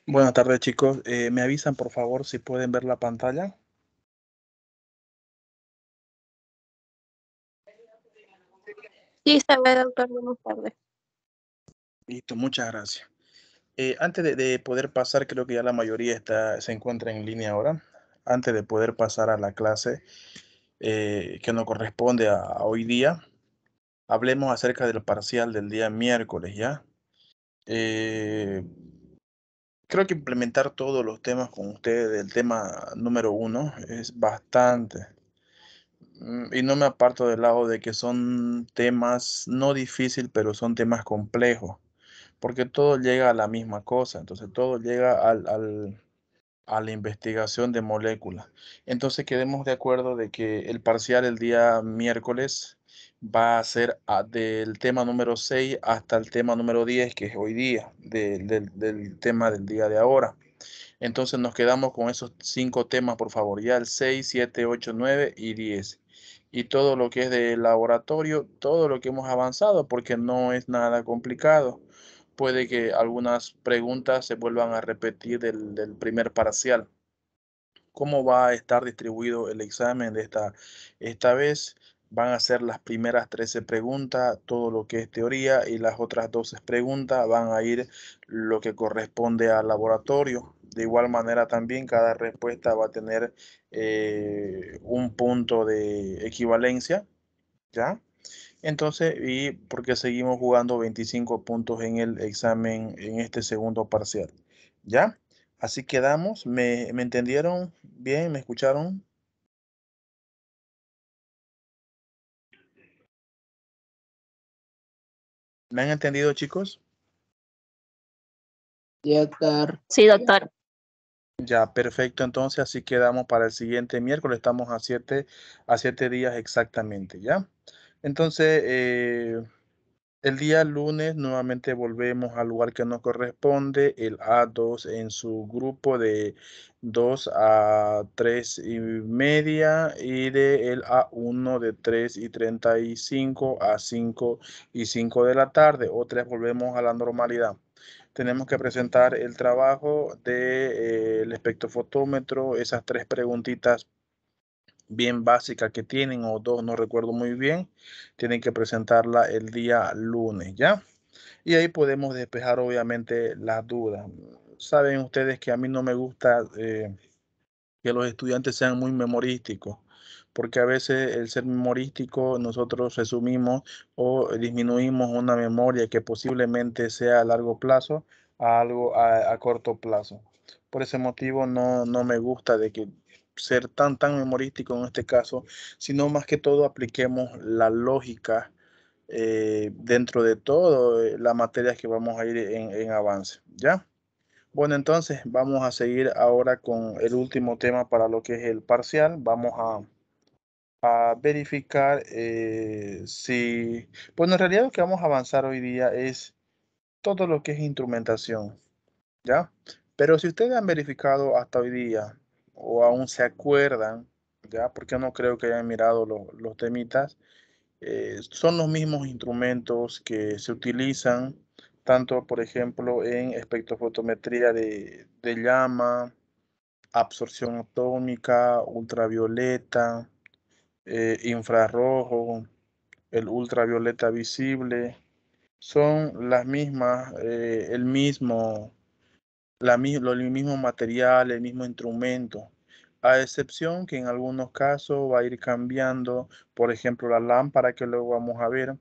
Buenas tardes, chicos. ¿Me avisan, por favor, si pueden ver la pantalla? Sí, se ve, doctor. Buenas tardes. Listo, muchas gracias. Antes de poder pasar, creo que ya la mayoría se encuentra en línea ahora. Antes de poder pasar a la clase que nos corresponde a hoy día, hablemos acerca del parcial del día miércoles, ¿ya? Creo que implementar todos los temas con ustedes del tema número 1 es bastante. Y no me aparto del lado de que son temas no difíciles, pero son temas complejos, porque todo llega a la misma cosa, entonces todo llega a la investigación de moléculas. Entonces quedemos de acuerdo de que el parcial el día miércoles va a ser del tema número 6 hasta el tema número 10, que es hoy día, del tema del día de ahora. Entonces nos quedamos con esos 5 temas, por favor, ya el 6, 7, 8, 9 y 10. Y todo lo que es de laboratorio, todo lo que hemos avanzado, porque no es nada complicado. Puede que algunas preguntas se vuelvan a repetir del primer parcial. ¿Cómo va a estar distribuido el examen de esta vez? Van a ser las primeras 13 preguntas, todo lo que es teoría, y las otras 12 preguntas van a ir lo que corresponde al laboratorio. De igual manera también cada respuesta va a tener un punto de equivalencia, ¿ya? Entonces, y porque seguimos jugando 25 puntos en el examen en este segundo parcial, ¿ya? Así quedamos. ¿Me entendieron bien? ¿Me escucharon? ¿Me han entendido, chicos? Sí, doctor. Sí, doctor. Ya, perfecto. Entonces, así quedamos para el siguiente miércoles. Estamos a 7 días exactamente, ¿ya? Entonces, el día lunes nuevamente volvemos al lugar que nos corresponde, el A2 en su grupo de 2 a 3:30 y el A1 de 3:35 a 5:05 de la tarde. Otra vez volvemos a la normalidad. Tenemos que presentar el trabajo del espectrofotómetro, esas 3 preguntitas bien básica que tienen, o 2, no recuerdo muy bien, tienen que presentarla el día lunes, ¿ya? Y ahí podemos despejar obviamente las dudas. Saben ustedes que a mí no me gusta que los estudiantes sean muy memorísticos, porque a veces el ser memorístico nosotros resumimos o disminuimos una memoria que posiblemente sea a largo plazo a algo a corto plazo. Por ese motivo no me gusta de que ser tan memorístico en este caso, sino más que todo apliquemos la lógica dentro de todo las materias que vamos a ir en avance, ¿ya? Bueno, entonces vamos a seguir ahora con el último tema para lo que es el parcial. Vamos a verificar si... Bueno, en realidad lo que vamos a avanzar hoy día es todo lo que es instrumentación, ¿ya? Pero si ustedes han verificado hasta hoy día o aún se acuerdan, ¿ya? Porque no creo que hayan mirado los temitas, son los mismos instrumentos que se utilizan tanto, por ejemplo, en espectrofotometría de llama, absorción atómica, ultravioleta, infrarrojo, el ultravioleta visible. Son las mismas, el mismo material, el mismo instrumento, a excepción que en algunos casos va a ir cambiando, por ejemplo, la lámpara que luego vamos a ver,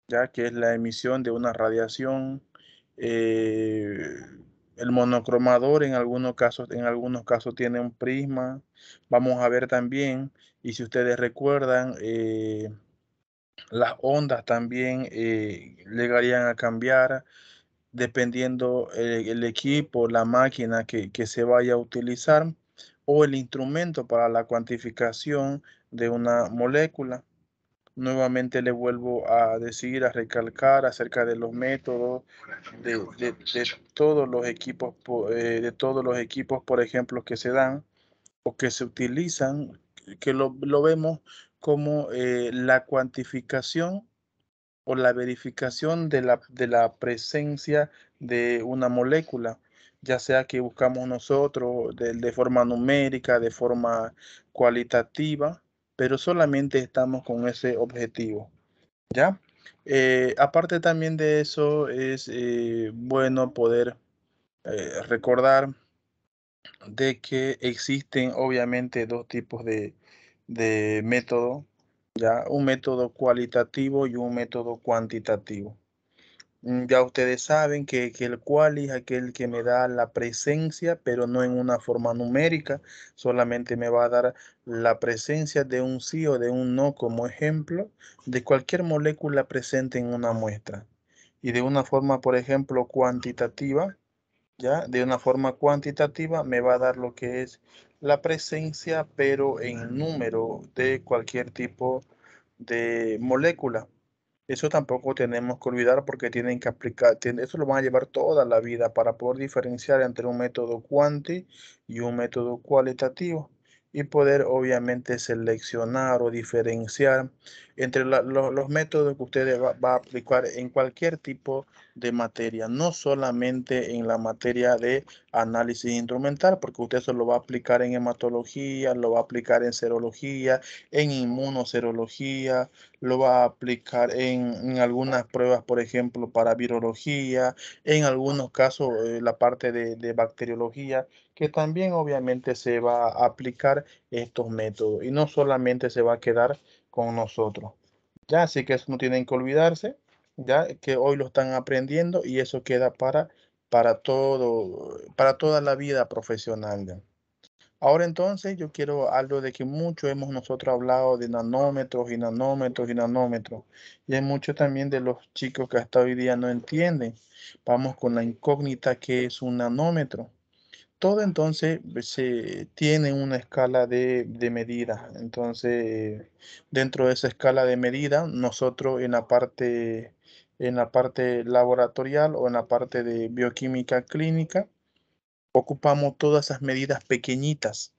ya que es la emisión de una radiación el monocromador en algunos casos tiene un prisma. Vamos a ver también, y si ustedes recuerdan, las ondas también llegarían a cambiar dependiendo el equipo, la máquina que se vaya a utilizar o el instrumento para la cuantificación de una molécula. Nuevamente le vuelvo a decir, a recalcar acerca de los métodos de todos los equipos, de todos los equipos, por ejemplo, que se dan o que se utilizan, que lo vemos como la cuantificación o la verificación de la presencia de una molécula, ya sea que buscamos nosotros de forma numérica, de forma cualitativa, pero solamente estamos con ese objetivo, ¿ya? Aparte también de eso, es bueno poder recordar de que existen obviamente dos tipos de método, ¿ya? Un método cualitativo y un método cuantitativo. Ya ustedes saben que el quali es aquel que me da la presencia, pero no en una forma numérica, solamente me va a dar la presencia de un sí o de un no como ejemplo de cualquier molécula presente en una muestra. Y de una forma, por ejemplo, cuantitativa, ¿ya? De una forma cuantitativa me va a dar lo que es la presencia, pero en número de cualquier tipo de molécula. Eso tampoco tenemos que olvidar porque tienen que aplicar, eso lo van a llevar toda la vida para poder diferenciar entre un método cuanti y un método cualitativo y poder obviamente seleccionar o diferenciar entre los métodos que ustedes va a aplicar en cualquier tipo de materia, no solamente en la materia de análisis instrumental, porque usted eso lo va a aplicar en hematología, lo va a aplicar en serología, en inmunoserología, lo va a aplicar en algunas pruebas, por ejemplo, para virología, en algunos casos la parte de bacteriología, que también obviamente se va a aplicar estos métodos y no solamente se va a quedar con nosotros. Ya, así que eso no tienen que olvidarse, ya que hoy lo están aprendiendo y eso queda para todo, para toda la vida profesional. ¿Ya? Ahora entonces yo quiero algo de que mucho hemos nosotros hablado de nanómetros y nanómetros y nanómetros. Y hay mucho también de los chicos que hasta hoy día no entienden. Vamos con la incógnita que es un nanómetro. Todo entonces se tiene una escala de medida. Entonces, dentro de esa escala de medida, nosotros en la parte laboratorial o en la parte de bioquímica clínica, ocupamos todas esas medidas pequeñitas,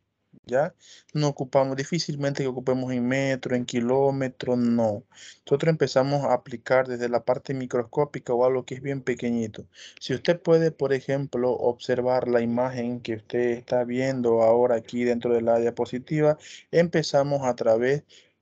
¿ya? No ocupamos, difícilmente que ocupemos en metro, en kilómetro, no. Nosotros empezamos a aplicar desde la parte microscópica o algo que es bien pequeñito. Si usted puede, por ejemplo, observar la imagen que usted está viendo ahora aquí dentro de la diapositiva, empezamos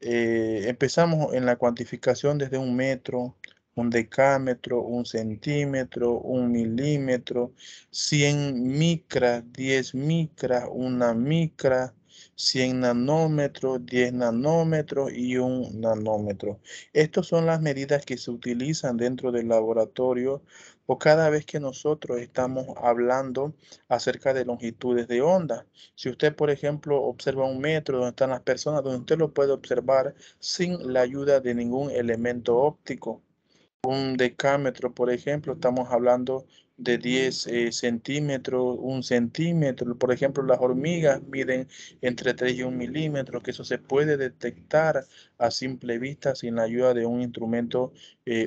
empezamos en la cuantificación desde un metro, un decámetro, un centímetro, un milímetro, 100 micras, 10 micras, una micra, 100 nanómetros, 10 nanómetros y un nanómetro. Estas son las medidas que se utilizan dentro del laboratorio o cada vez que nosotros estamos hablando acerca de longitudes de onda. Si usted, por ejemplo, observa un metro donde están las personas, donde usted lo puede observar sin la ayuda de ningún elemento óptico. Un decámetro, por ejemplo, estamos hablando de 10 centímetros, un centímetro. Por ejemplo, las hormigas miden entre 3 y 1 milímetro, que eso se puede detectar a simple vista sin la ayuda de un instrumento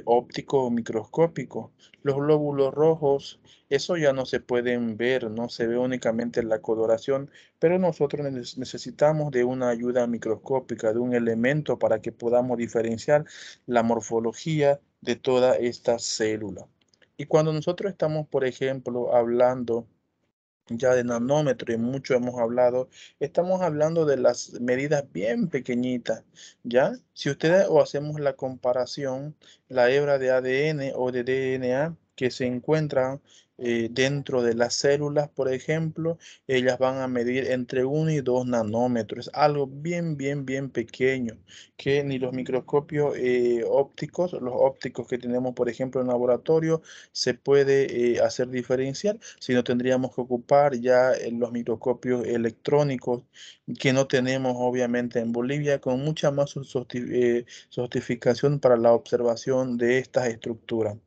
óptico o microscópico. Los glóbulos rojos, eso ya no se pueden ver, no se ve únicamente la coloración, pero nosotros necesitamos de una ayuda microscópica, de un elemento para que podamos diferenciar la morfología de toda esta célula. Y cuando nosotros estamos, por ejemplo, hablando ya de nanómetro y mucho hemos hablado, estamos hablando de las medidas bien pequeñitas, ¿ya? Si ustedes o hacemos la comparación, la hebra de ADN o de DNA, que se encuentran dentro de las células, por ejemplo, ellas van a medir entre 1 y 2 nanómetros, algo bien pequeño, que ni los microscopios ópticos, los ópticos que tenemos, por ejemplo, en laboratorio, se puede hacer diferenciar, sino tendríamos que ocupar ya los microscopios electrónicos que no tenemos obviamente en Bolivia, con mucha más sofisticación para la observación de estas estructuras.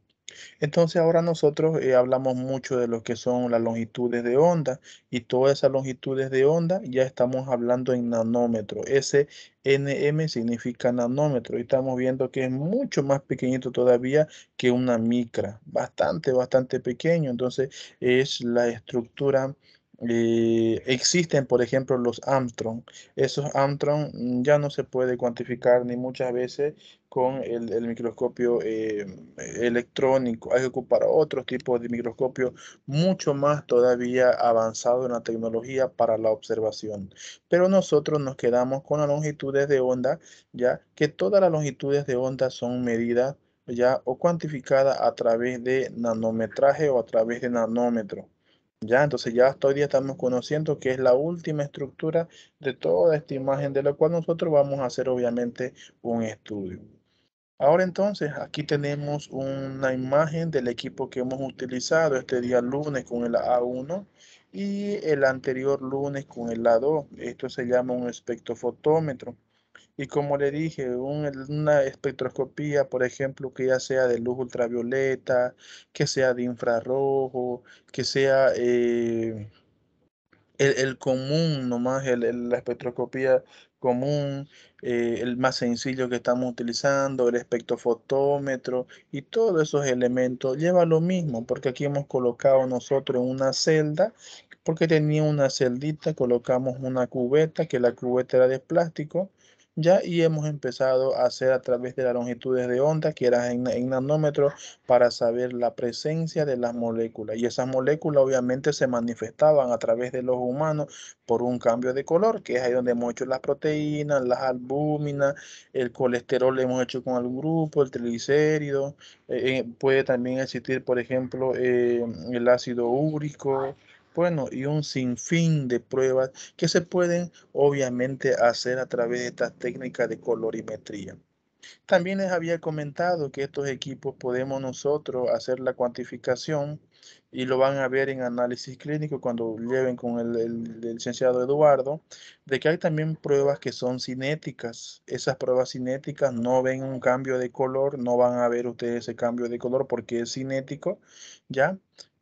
Entonces ahora nosotros hablamos mucho de lo que son las longitudes de onda, y todas esas longitudes de onda ya estamos hablando en nanómetro. Ese nm significa nanómetro y estamos viendo que es mucho más pequeñito todavía que una micra, bastante pequeño. Entonces es la estructura. Existen, por ejemplo, los Armstrong. Esos Armstrong ya no se puede cuantificar ni muchas veces con el microscopio electrónico. Hay que ocupar otros tipos de microscopio mucho más todavía avanzado en la tecnología para la observación. Pero nosotros nos quedamos con las longitudes de onda, ya que todas las longitudes de onda son medidas ya o cuantificadas a través de nanometraje o a través de nanómetro. Ya, entonces ya hasta hoy día estamos conociendo que es la última estructura de toda esta imagen, de la cual nosotros vamos a hacer obviamente un estudio. Ahora entonces, aquí tenemos una imagen del equipo que hemos utilizado este día lunes con el A1 y el anterior lunes con el A2. Esto se llama un espectrofotómetro. Y como le dije, una espectroscopía, por ejemplo, que ya sea de luz ultravioleta, que sea de infrarrojo, que sea el común, nomás la espectroscopía común, el más sencillo que estamos utilizando, el espectrofotómetro y todos esos elementos lleva lo mismo, porque aquí hemos colocado nosotros en una celda, porque tenía una celdita, colocamos una cubeta, que la cubeta era de plástico, ya, y hemos empezado a hacer a través de las longitudes de onda, que eran en nanómetros, para saber la presencia de las moléculas. Y esas moléculas obviamente se manifestaban a través de los humanos por un cambio de color, que es ahí donde hemos hecho las proteínas, las albúminas, el colesterol lo hemos hecho con algún grupo, el triglicérido. Puede también existir, por ejemplo, el ácido úrico. Bueno, y un sinfín de pruebas que se pueden obviamente hacer a través de estas técnicas de colorimetría. También les había comentado que estos equipos podemos nosotros hacer la cuantificación, y lo van a ver en análisis clínico cuando lleven con el licenciado Eduardo, de que hay también pruebas que son cinéticas. Esas pruebas cinéticas no ven un cambio de color, no van a ver ustedes ese cambio de color porque es cinético, ¿ya?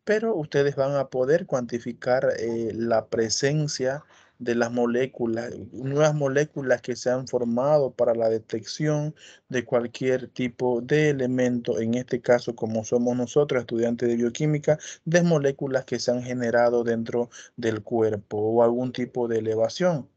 Pero ustedes van a poder cuantificar la presencia de las moléculas, nuevas moléculas que se han formado para la detección de cualquier tipo de elemento, en este caso, como somos nosotros, estudiantes de bioquímica, de moléculas que se han generado dentro del cuerpo o algún tipo de elevación,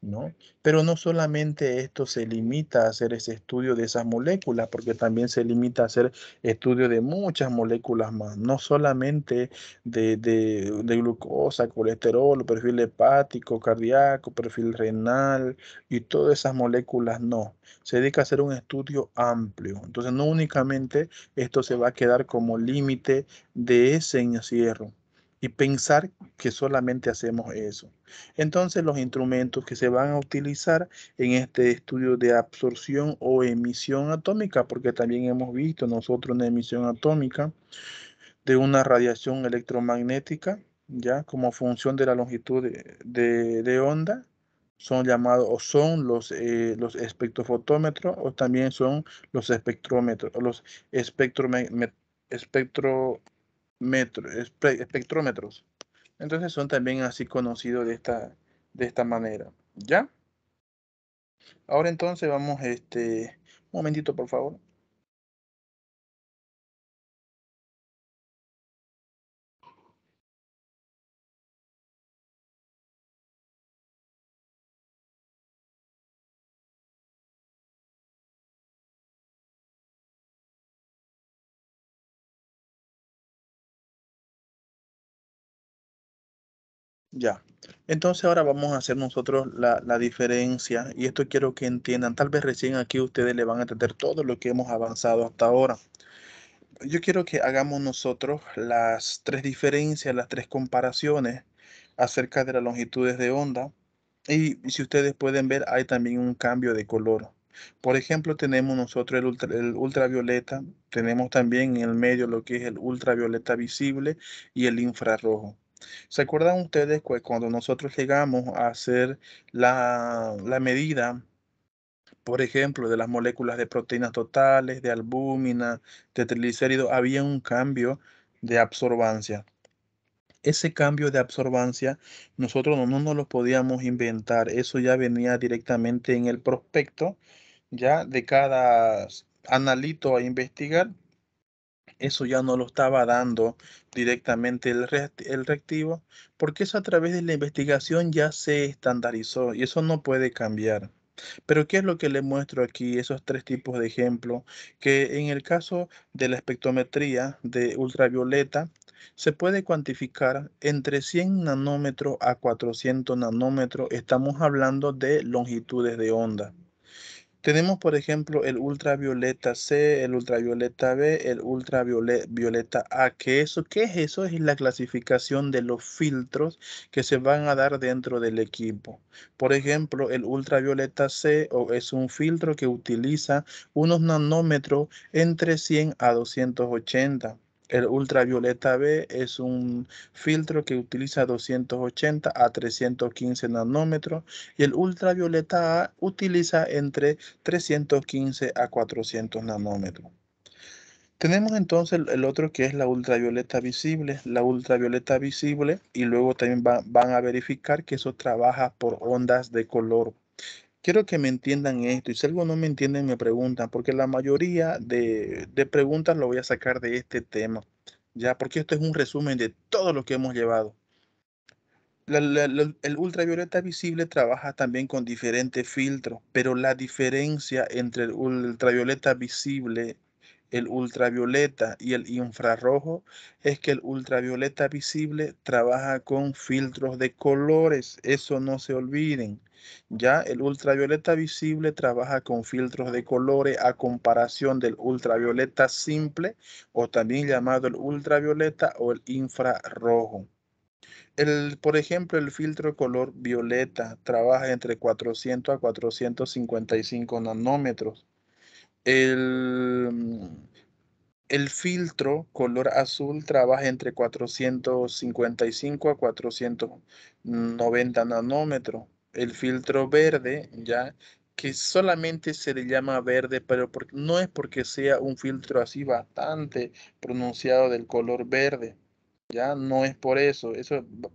¿no? Pero no solamente esto se limita a hacer ese estudio de esas moléculas, porque también se limita a hacer estudio de muchas moléculas más, no solamente de glucosa, colesterol, perfil hepático, cardíaco, perfil renal y todas esas moléculas, no. Se dedica a hacer un estudio amplio. Entonces, no únicamente esto se va a quedar como límite de ese encierro y pensar que solamente hacemos eso. Entonces, los instrumentos que se van a utilizar en este estudio de absorción o emisión atómica, porque también hemos visto nosotros una emisión atómica de una radiación electromagnética, ya como función de la longitud de onda, son llamados o son los espectrofotómetros, o también son los espectrómetros, o los espectrómetros. Entonces son también así conocidos de esta manera, ¿ya? Ahora entonces vamos, un momentito, por favor. Ya. Entonces ahora vamos a hacer nosotros la diferencia, y esto quiero que entiendan, tal vez recién aquí ustedes le van a entender todo lo que hemos avanzado hasta ahora. yo quiero que hagamos nosotros las tres diferencias, las tres comparaciones acerca de las longitudes de onda. Y si ustedes pueden ver, hay también un cambio de color. Por ejemplo, tenemos nosotros el ultravioleta, tenemos también en el medio lo que es el ultravioleta visible y el infrarrojo. ¿Se acuerdan ustedes cuando nosotros llegamos a hacer la medida, por ejemplo, de las moléculas de proteínas totales, de albúmina, de triglicéridos, había un cambio de absorbancia? Ese cambio de absorbancia nosotros no nos lo podíamos inventar, eso ya venía directamente en el prospecto, ya de cada analito a investigar, eso ya no lo estaba dando directamente el reactivo, porque eso a través de la investigación ya se estandarizó y eso no puede cambiar. Pero ¿qué es lo que le muestro aquí? Esos tres tipos de ejemplos, que en el caso de la espectrometría de ultravioleta, se puede cuantificar entre 100 nanómetros a 400 nanómetros. Estamos hablando de longitudes de onda. Tenemos, por ejemplo, el ultravioleta C, el ultravioleta B, el ultravioleta A. ¿Qué es eso? Es la clasificación de los filtros que se van a dar dentro del equipo. Por ejemplo, el ultravioleta C es un filtro que utiliza unos nanómetros entre 100 a 280. El ultravioleta B es un filtro que utiliza 280 a 315 nanómetros y el ultravioleta A utiliza entre 315 a 400 nanómetros. Tenemos entonces el otro que es la ultravioleta visible. La ultravioleta visible y luego también van a verificar que eso trabaja por ondas de color. Quiero que me entiendan esto y si algo no me entienden me preguntan, porque la mayoría de preguntas lo voy a sacar de este tema, ya, porque esto es un resumen de todo lo que hemos llevado. El ultravioleta visible trabaja también con diferentes filtros, pero la diferencia entre el ultravioleta visible, el ultravioleta y el infrarrojo es que el ultravioleta visible trabaja con filtros de colores. Eso no se olviden. Ya el ultravioleta visible trabaja con filtros de colores a comparación del ultravioleta simple o también llamado el ultravioleta o el infrarrojo. Por ejemplo, el filtro color violeta trabaja entre 400 a 455 nanómetros. El, el filtro color azul trabaja entre 455 a 490 nanómetros. El filtro verde, ya, que solamente se le llama verde, pero no es porque sea un filtro así bastante pronunciado del color verde. Ya no es por eso,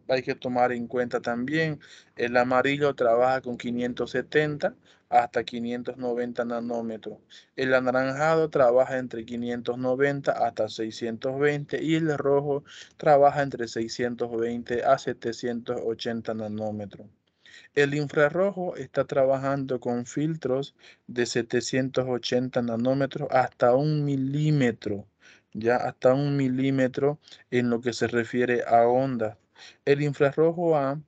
hay que tomar en cuenta también. El amarillo trabaja con 570 hasta 590 nanómetros. El anaranjado trabaja entre 590 hasta 620 y el rojo trabaja entre 620 a 780 nanómetros. El infrarrojo está trabajando con filtros de 780 nanómetros hasta 1 milímetro, ya hasta 1 milímetro en lo que se refiere a ondas. El infrarrojo A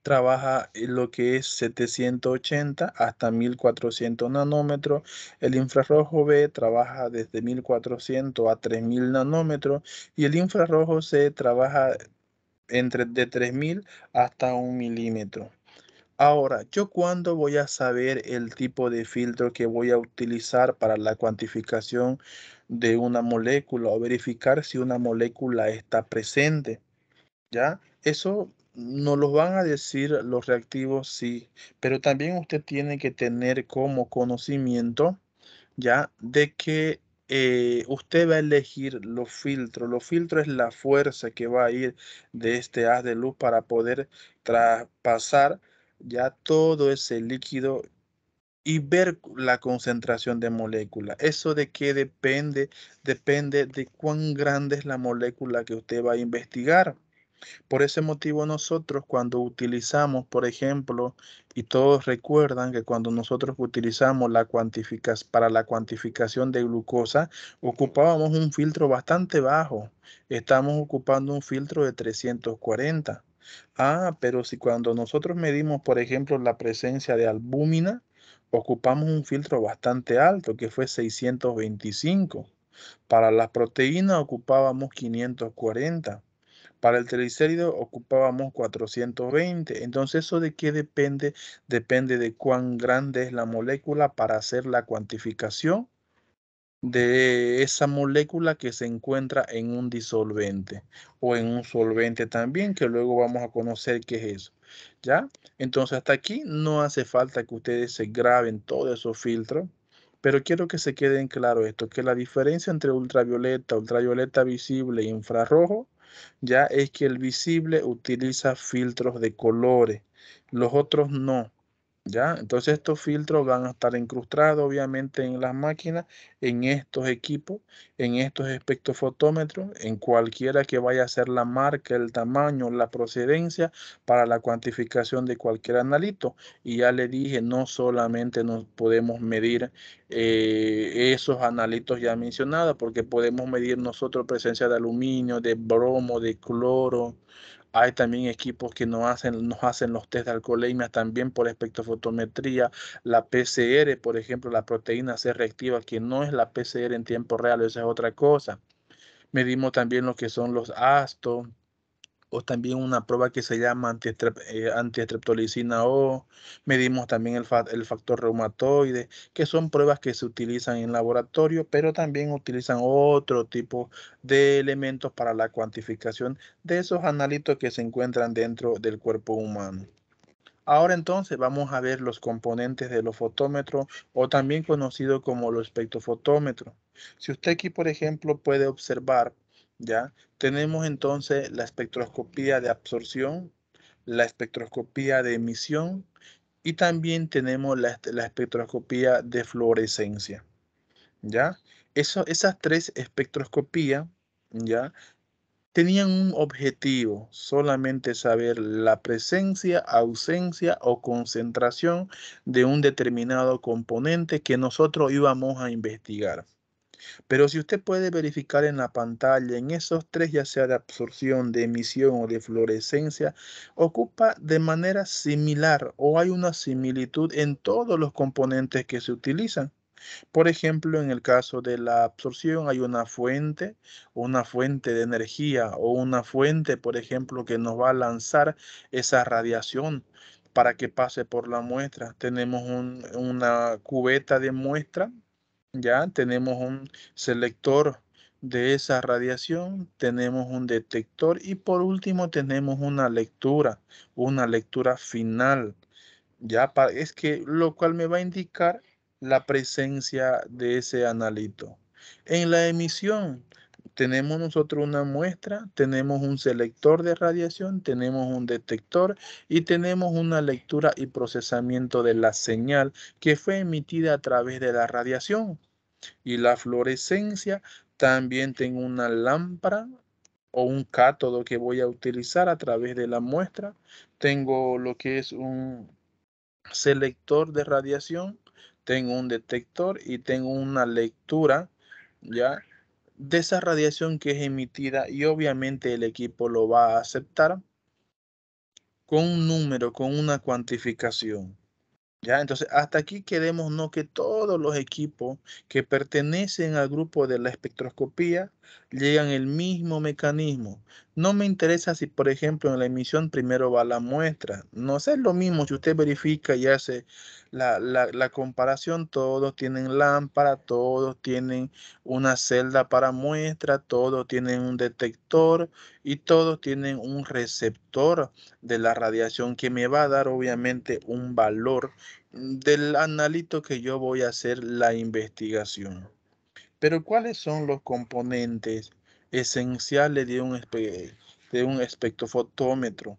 trabaja en lo que es 780 hasta 1400 nanómetros. El infrarrojo B trabaja desde 1400 a 3000 nanómetros y el infrarrojo C trabaja de 3000 hasta 1 milímetro. Ahora, ¿yo cuándo voy a saber el tipo de filtro que voy a utilizar para la cuantificación de una molécula o verificar si una molécula está presente? ¿Ya? Eso nos lo van a decir los reactivos, sí, pero también usted tiene que tener como conocimiento, ¿ya? De que usted va a elegir los filtros. Los filtros es la fuerza que va a ir de este haz de luz para poder traspasar ya todo ese líquido y ver la concentración de molécula. ¿Eso de qué depende? Depende de cuán grande es la molécula que usted va a investigar. Por ese motivo nosotros cuando utilizamos, por ejemplo, y todos recuerdan que cuando nosotros utilizamos para la cuantificación de glucosa, ocupábamos un filtro bastante bajo. Estamos ocupando un filtro de 340. Pero si cuando nosotros medimos, por ejemplo, la presencia de albúmina, ocupamos un filtro bastante alto, que fue 625. Para las proteínas ocupábamos 540. Para el triglicérido ocupábamos 420. Entonces, ¿eso de qué depende? Depende de cuán grande es la molécula para hacer la cuantificación de esa molécula que se encuentra en un disolvente o en un solvente también, que luego vamos a conocer qué es eso. ¿Ya? Entonces, hasta aquí no hace falta que ustedes se graben todos esos filtros, pero quiero que se queden claro esto, que la diferencia entre ultravioleta, ultravioleta visible e infrarrojo, ya es que el visible utiliza filtros de colores, los otros no. ¿Ya? Entonces estos filtros van a estar incrustados obviamente en las máquinas, en estos equipos, en estos espectrofotómetros, en cualquiera que vaya a ser la marca, el tamaño, la procedencia para la cuantificación de cualquier analito. Y ya le dije, no solamente nos podemos medir esos analitos ya mencionados, porque podemos medir nosotros presencia de aluminio, de bromo, de cloro. Hay también equipos que nos hacen los test de alcoholemia también por espectrofotometría. La PCR, por ejemplo, la proteína C reactiva, que no es la PCR en tiempo real, esa es otra cosa. Medimos también lo que son los ASTO, o también una prueba que se llama antiestreptolicina O. Medimos también el factor reumatoide, que son pruebas que se utilizan en laboratorio, pero también utilizan otro tipo de elementos para la cuantificación de esos analitos que se encuentran dentro del cuerpo humano. Ahora entonces vamos a ver los componentes de los fotómetros o también conocido como los espectrofotómetros. Si usted aquí, por ejemplo, puede observar, ya tenemos entonces la espectroscopía de absorción, la espectroscopía de emisión y también tenemos la espectroscopía de fluorescencia, ¿ya? Esas tres espectroscopías, ¿ya? Tenían un objetivo, solamente saber la presencia, ausencia o concentración de un determinado componente que nosotros íbamos a investigar. Pero si usted puede verificar en la pantalla, en esos tres, ya sea de absorción, de emisión o de fluorescencia, ocupa de manera similar o hay una similitud en todos los componentes que se utilizan. Por ejemplo, en el caso de la absorción hay una fuente de energía o una fuente, por ejemplo, que nos va a lanzar esa radiación para que pase por la muestra. Tenemos una cubeta de muestra, ya tenemos un selector de esa radiación, tenemos un detector y por último tenemos una lectura final. Es que lo cual me va a indicar la presencia de ese analito. En la emisión tenemos nosotros una muestra, tenemos un selector de radiación, tenemos un detector y tenemos una lectura y procesamiento de la señal que fue emitida a través de la radiación. Y la fluorescencia también tengo una lámpara o un cátodo que voy a utilizar a través de la muestra. Tengo lo que es un selector de radiación, tengo un detector y tengo una lectura, ¿ya? De esa radiación que es emitida y obviamente el equipo lo va a aceptar con un número, con una cuantificación. Ya, entonces hasta aquí queremos no que todos los equipos que pertenecen al grupo de la espectroscopía llegan el mismo mecanismo. No me interesa si, por ejemplo, en la emisión primero va la muestra. No sé, es lo mismo si usted verifica y hace la comparación. Todos tienen lámpara, todos tienen una celda para muestra, todos tienen un detector y todos tienen un receptor de la radiación que me va a dar obviamente un valor del analito que yo voy a hacer la investigación. Pero ¿cuáles son los componentes esenciales de un espectrofotómetro?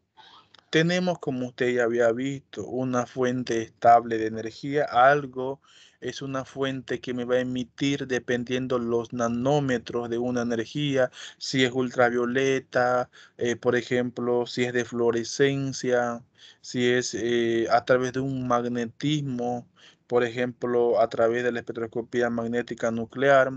Tenemos, como usted ya había visto, una fuente estable de energía. Algo es una fuente que me va a emitir dependiendo los nanómetros de una energía, si es ultravioleta, por ejemplo, si es de fluorescencia, si es a través de un magnetismo, por ejemplo, a través de la espectroscopía magnética nuclear.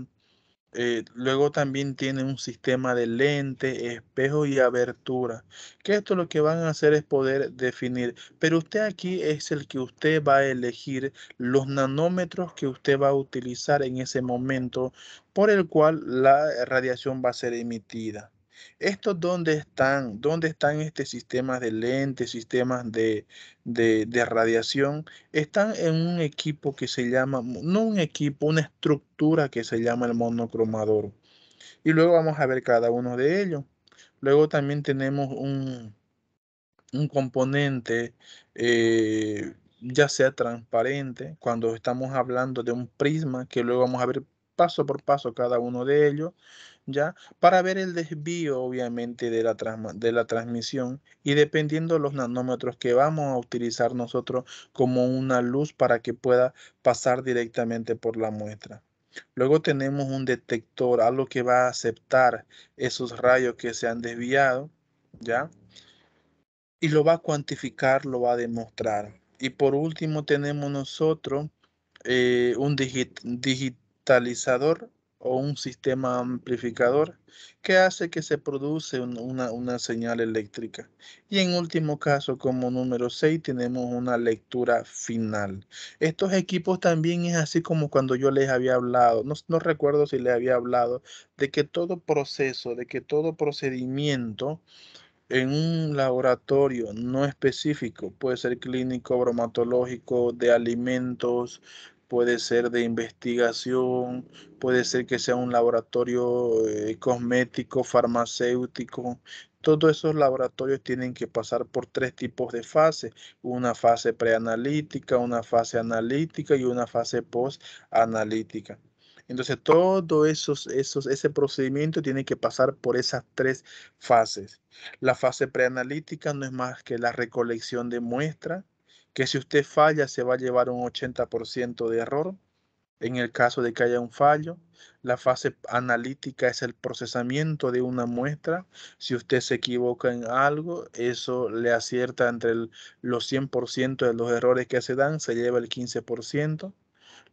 Luego también tiene un sistema de lente, espejo y abertura. Que esto lo que van a hacer es poder definir. Pero usted aquí es el que usted va a elegir los nanómetros que usted va a utilizar en ese momento por el cual la radiación va a ser emitida. ¿Estos dónde están? ¿Dónde están este sistema de lentes, sistemas de radiación? Están en un equipo que se llama, no un equipo, una estructura que se llama el monocromador. Y luego vamos a ver cada uno de ellos. Luego también tenemos un componente, ya sea transparente, cuando estamos hablando de un prisma, que luego vamos a ver paso por paso cada uno de ellos, ¿ya? Para ver el desvío, obviamente, de la transmisión y dependiendo los nanómetros que vamos a utilizar nosotros como una luz para que pueda pasar directamente por la muestra. Luego tenemos un detector, algo que va a aceptar esos rayos que se han desviado, ¿ya? Y lo va a cuantificar, lo va a demostrar. Y por último tenemos nosotros un digitalizador o un sistema amplificador que hace que se produce una señal eléctrica. Y en último caso, como número 6 tenemos una lectura final. Estos equipos también es así como cuando yo les había hablado, no recuerdo si les había hablado, de que todo proceso, de que todo procedimiento en un laboratorio no específico, puede ser clínico, bromatológico, de alimentos, puede ser de investigación, puede ser que sea un laboratorio cosmético, farmacéutico. Todos esos laboratorios tienen que pasar por tres tipos de fases, una fase preanalítica, una fase analítica y una fase postanalítica. Entonces, ese procedimiento tiene que pasar por esas tres fases. La fase preanalítica no es más que la recolección de muestra, que si usted falla se va a llevar un 80% de error en el caso de que haya un fallo. La fase analítica es el procesamiento de una muestra. Si usted se equivoca en algo, eso le acierta entre los 100% de los errores que se dan, se lleva el 15%.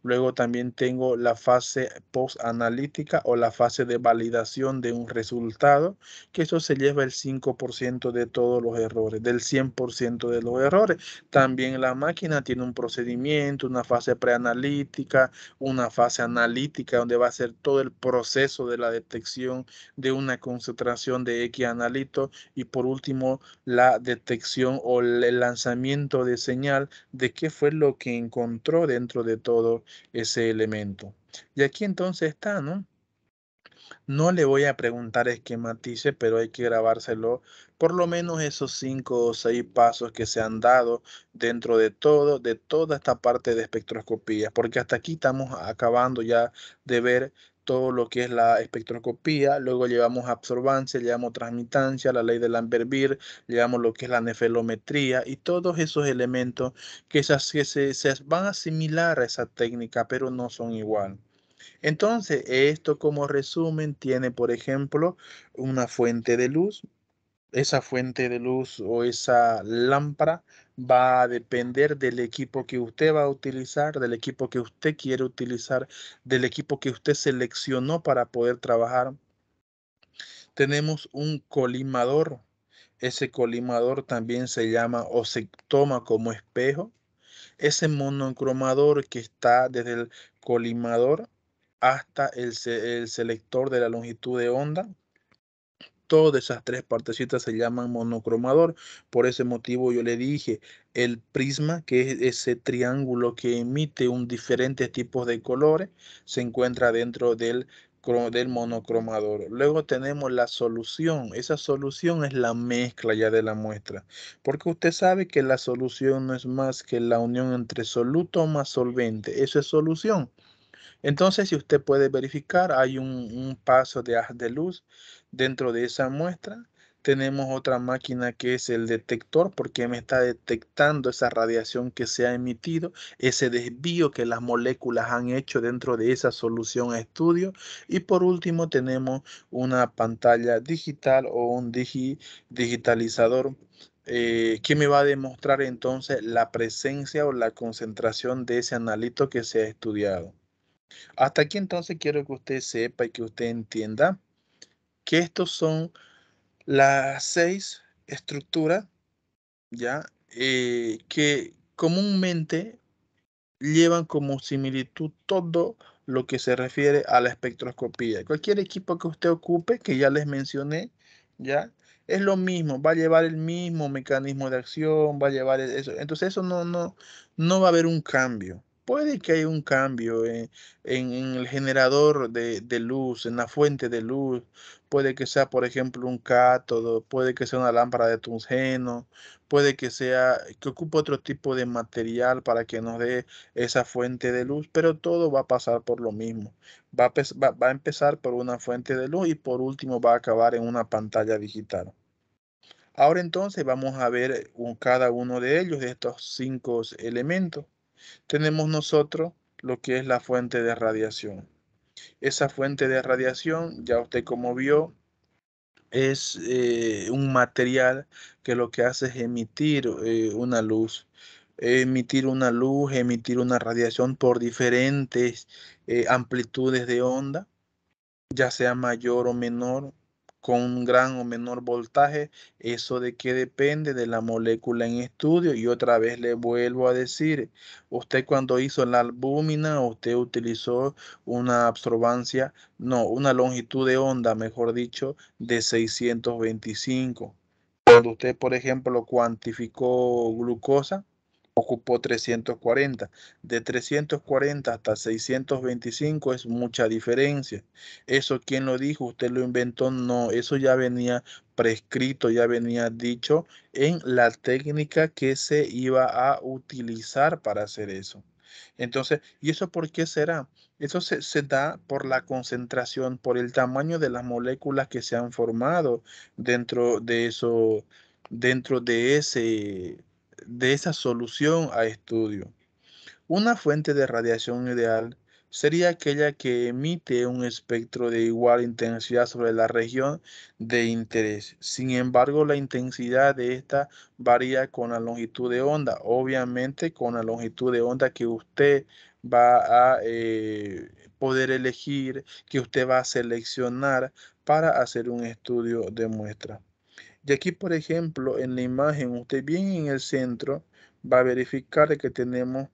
Luego también tengo la fase post-analítica o la fase de validación de un resultado, que eso se lleva el 5% de todos los errores, del 100% de los errores. También la máquina tiene un procedimiento, una fase preanalítica, una fase analítica, donde va a ser todo el proceso de la detección de una concentración de X analito y por último la detección o el lanzamiento de señal de qué fue lo que encontró dentro de todo ese elemento. Y aquí entonces está, ¿no? No le voy a preguntar esquematice, pero hay que grabárselo por lo menos esos 5 o 6 pasos que se han dado dentro de toda esta parte de espectroscopía, porque hasta aquí estamos acabando ya de ver todo lo que es la espectroscopía, luego llevamos absorbancia, llevamos transmitancia, la ley de Lambert-Beer, llevamos lo que es la nefelometría y todos esos elementos que se van a asimilar a esa técnica, pero no son igual. Entonces, esto como resumen tiene, por ejemplo, una fuente de luz. Esa fuente de luz o esa lámpara va a depender del equipo que usted va a utilizar, del equipo que usted quiere utilizar, del equipo que usted seleccionó para poder trabajar. Tenemos un colimador. Ese colimador también se llama o se toma como espejo. Ese monocromador que está desde el colimador hasta el selector de la longitud de onda. Todas esas tres partecitas se llaman monocromador. Por ese motivo yo le dije, el prisma, que es ese triángulo que emite un diferentes tipos de colores, se encuentra dentro del monocromador. Luego tenemos la solución. Esa solución es la mezcla ya de la muestra. Porque usted sabe que la solución no es más que la unión entre soluto más solvente. Eso es solución. Entonces, si usted puede verificar, hay un paso de haz de luz dentro de esa muestra. Tenemos otra máquina que es el detector porque me está detectando esa radiación que se ha emitido, ese desvío que las moléculas han hecho dentro de esa solución a estudio. Y por último tenemos una pantalla digital o un digitalizador que me va a demostrar entonces la presencia o la concentración de ese analito que se ha estudiado. Hasta aquí entonces quiero que usted sepa y que usted entienda que estos son las 6 estructuras, ¿ya? Que comúnmente llevan como similitud todo lo que se refiere a la espectroscopía. Cualquier equipo que usted ocupe, que ya les mencioné, ya es lo mismo, va a llevar el mismo mecanismo de acción, va a llevar eso. Entonces eso no va a haber un cambio. Puede que haya un cambio en el generador de luz, en la fuente de luz. Puede que sea, por ejemplo, un cátodo, puede que sea una lámpara de tungsteno, puede que sea que ocupe otro tipo de material para que nos dé esa fuente de luz, pero todo va a pasar por lo mismo. Va a empezar por una fuente de luz y por último va a acabar en una pantalla digital. Ahora entonces vamos a ver cada uno de ellos, de estos 5 elementos. Tenemos nosotros lo que es la fuente de radiación. Esa fuente de radiación, ya usted como vio, es un material que lo que hace es emitir una luz. Emitir una radiación por diferentes amplitudes de onda, ya sea mayor o menor, con un gran o menor voltaje. ¿Eso de qué depende? De la molécula en estudio. Y otra vez le vuelvo a decir, usted cuando hizo la albúmina, usted utilizó una absorbancia, no, una longitud de onda, mejor dicho, de 625. Cuando usted, por ejemplo, cuantificó glucosa, ocupó 340. De 340 hasta 625 es mucha diferencia. ¿Eso quién lo dijo? ¿Usted lo inventó? No, eso ya venía prescrito, ya venía dicho en la técnica que se iba a utilizar para hacer eso. Entonces, ¿y eso por qué será? Eso se da por la concentración, por el tamaño de las moléculas que se han formado dentro de eso, dentro de esa solución a estudio. Una fuente de radiación ideal sería aquella que emite un espectro de igual intensidad sobre la región de interés. Sin embargo, la intensidad de esta varía con la longitud de onda, obviamente con la longitud de onda que usted va a poder elegir, que usted va a seleccionar para hacer un estudio de muestra. Y aquí, por ejemplo, en la imagen, usted bien en el centro va a verificar de que tenemos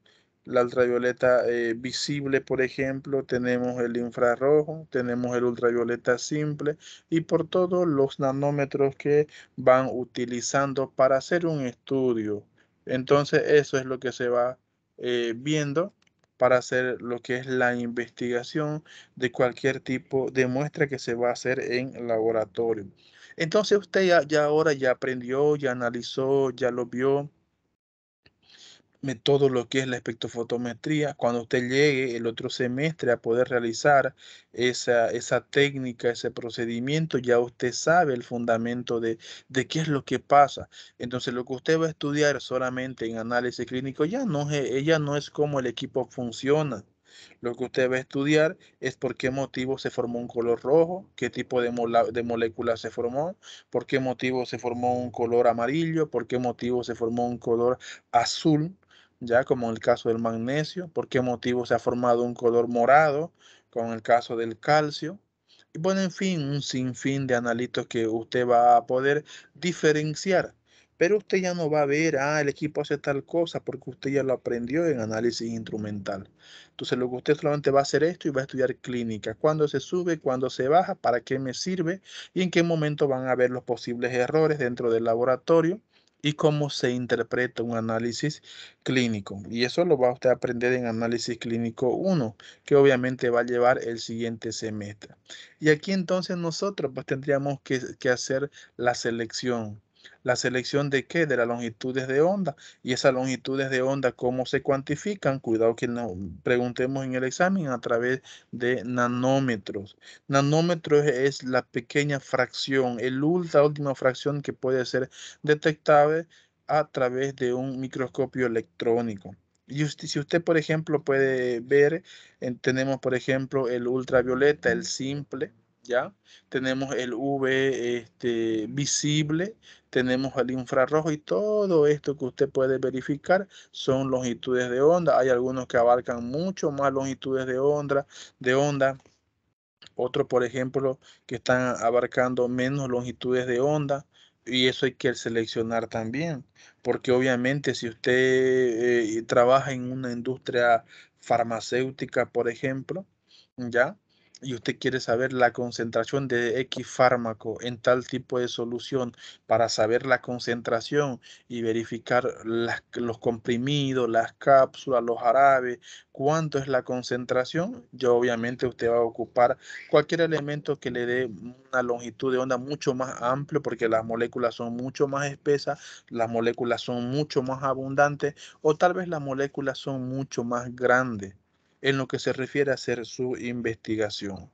la ultravioleta visible, por ejemplo, tenemos el infrarrojo, tenemos el ultravioleta simple y por todos los nanómetros que van utilizando para hacer un estudio. Entonces, eso es lo que se va viendo para hacer lo que es la investigación de cualquier tipo de muestra que se va a hacer en laboratorio. Entonces usted ya ahora ya aprendió, ya analizó, ya lo vio todo lo que es la espectrofotometría. Cuando usted llegue el otro semestre a poder realizar esa técnica, ese procedimiento, ya usted sabe el fundamento de qué es lo que pasa. Entonces lo que usted va a estudiar solamente en análisis clínico ella no es cómo el equipo funciona. Lo que usted va a estudiar es por qué motivo se formó un color rojo, qué tipo de molécula se formó, por qué motivo se formó un color amarillo, por qué motivo se formó un color azul, ya como en el caso del magnesio, por qué motivo se ha formado un color morado, con el caso del calcio. Y bueno, en fin, un sinfín de analitos que usted va a poder diferenciar. Pero usted ya no va a ver, el equipo hace tal cosa, porque usted ya lo aprendió en análisis instrumental. Entonces, lo que usted solamente va a hacer esto y va a estudiar clínica. ¿Cuándo se sube? ¿Cuándo se baja? ¿Para qué me sirve? ¿Y en qué momento van a ver los posibles errores dentro del laboratorio? Y cómo se interpreta un análisis clínico. Y eso lo va a usted a aprender en análisis clínico 1, que obviamente va a llevar el siguiente semestre. Y aquí entonces nosotros pues tendríamos que hacer la selección. ¿La selección de qué? De las longitudes de onda. Y esas longitudes de onda, ¿cómo se cuantifican? Cuidado que no preguntemos en el examen a través de nanómetros. Nanómetros es la pequeña fracción, el última fracción que puede ser detectable a través de un microscopio electrónico. Y si usted, por ejemplo, puede ver, tenemos, por ejemplo, el ultravioleta, el simple, ¿ya? Tenemos el UV visible, tenemos el infrarrojo y todo esto que usted puede verificar son longitudes de onda. Hay algunos que abarcan mucho más longitudes de onda, otros, por ejemplo, que están abarcando menos longitudes de onda. Y eso hay que seleccionar también, porque obviamente si usted trabaja en una industria farmacéutica, por ejemplo, ¿ya? Y usted quiere saber la concentración de X fármaco en tal tipo de solución para saber la concentración y verificar los comprimidos, las cápsulas, los jarabes, cuánto es la concentración, yo obviamente usted va a ocupar cualquier elemento que le dé una longitud de onda mucho más amplio, porque las moléculas son mucho más espesas, las moléculas son mucho más abundantes, o tal vez las moléculas son mucho más grandes en lo que se refiere a hacer su investigación.